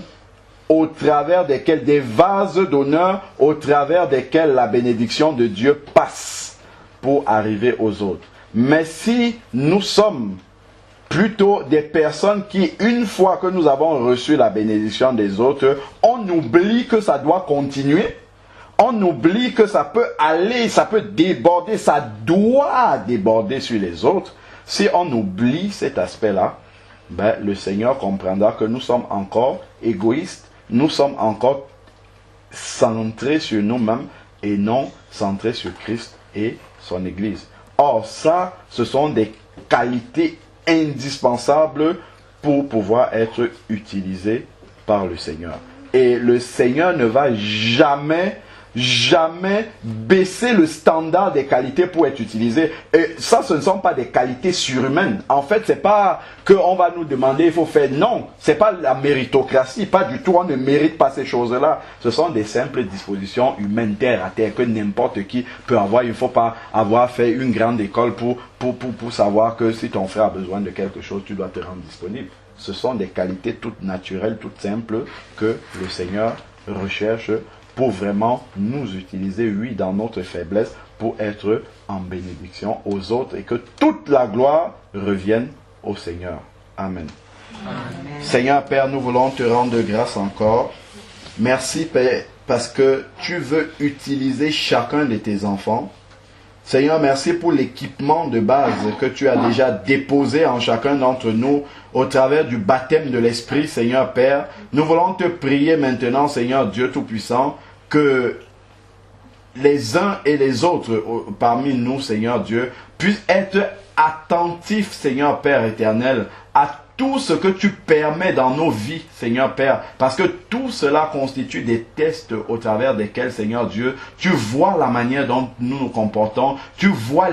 au travers desquelles, des vases d'honneur, au travers desquels la bénédiction de Dieu passe pour arriver aux autres. Mais si nous sommes plutôt des personnes qui, une fois que nous avons reçu la bénédiction des autres, on oublie que ça doit continuer, on oublie que ça peut aller, ça peut déborder, ça doit déborder sur les autres. Si on oublie cet aspect-là, le Seigneur comprendra que nous sommes encore égoïstes, nous sommes encore centrés sur nous-mêmes et non centrés sur Christ et son Église. Or, ça, ce sont des qualités indispensables pour pouvoir être utilisées par le Seigneur. Et le Seigneur ne va jamais baisser le standard des qualités pour être utilisé. Et ça, ce ne sont pas des qualités surhumaines. En fait, c'est pas qu'on va nous demander, il faut faire. Non, c'est pas la méritocratie, pas du tout. On ne mérite pas ces choses-là. Ce sont des simples dispositions humaines, terre à terre, que n'importe qui peut avoir. Il ne faut pas avoir fait une grande école pour savoir que si ton frère a besoin de quelque chose, tu dois te rendre disponible. Ce sont des qualités toutes naturelles, toutes simples, que le Seigneur recherche pour vraiment nous utiliser, oui, dans notre faiblesse, pour être en bénédiction aux autres et que toute la gloire revienne au Seigneur. Amen. Amen. Seigneur Père, nous voulons te rendre grâce encore. Merci Père, parce que tu veux utiliser chacun de tes enfants Seigneur, merci pour l'équipement de base que tu as déjà déposé en chacun d'entre nous au travers du baptême de l'Esprit, Seigneur Père. Nous voulons te prier maintenant, Seigneur Dieu Tout-Puissant, que les uns et les autres parmi nous, Seigneur Dieu, puissent être attentifs, Seigneur Père éternel, à tout ce que tu permets dans nos vies, Seigneur Père, parce que tout cela constitue des tests au travers desquels, Seigneur Dieu, tu vois la manière dont nous nous comportons, tu vois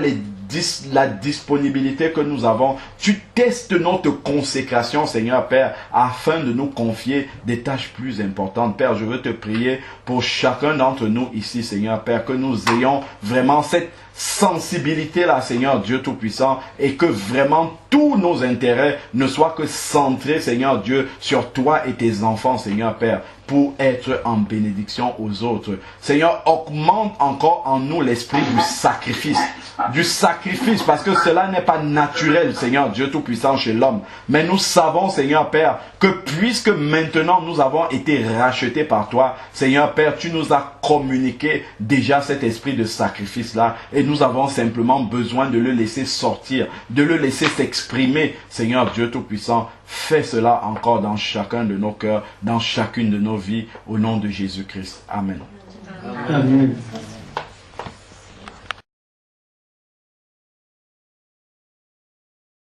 la disponibilité que nous avons, tu testes notre consécration, Seigneur Père, afin de nous confier des tâches plus importantes. Père, je veux te prier pour chacun d'entre nous ici, Seigneur Père, que nous ayons vraiment cette sensibilité-là, Seigneur Dieu Tout-Puissant, et que vraiment tous nos intérêts ne soient que centrés, Seigneur Dieu, sur toi et tes enfants, Seigneur Père, pour être en bénédiction aux autres. Seigneur, augmente encore en nous l'esprit du sacrifice, parce que cela n'est pas naturel, Seigneur Dieu Tout-Puissant, chez l'homme. Mais nous savons, Seigneur Père, que puisque maintenant nous avons été rachetés par toi, Seigneur Père, tu nous as communiqué déjà cet esprit de sacrifice-là, et nous avons simplement besoin de le laisser sortir, de le laisser s'exprimer, Seigneur Dieu Tout-Puissant. Fais cela encore dans chacun de nos cœurs, dans chacune de nos vies, au nom de Jésus-Christ. Amen. Amen.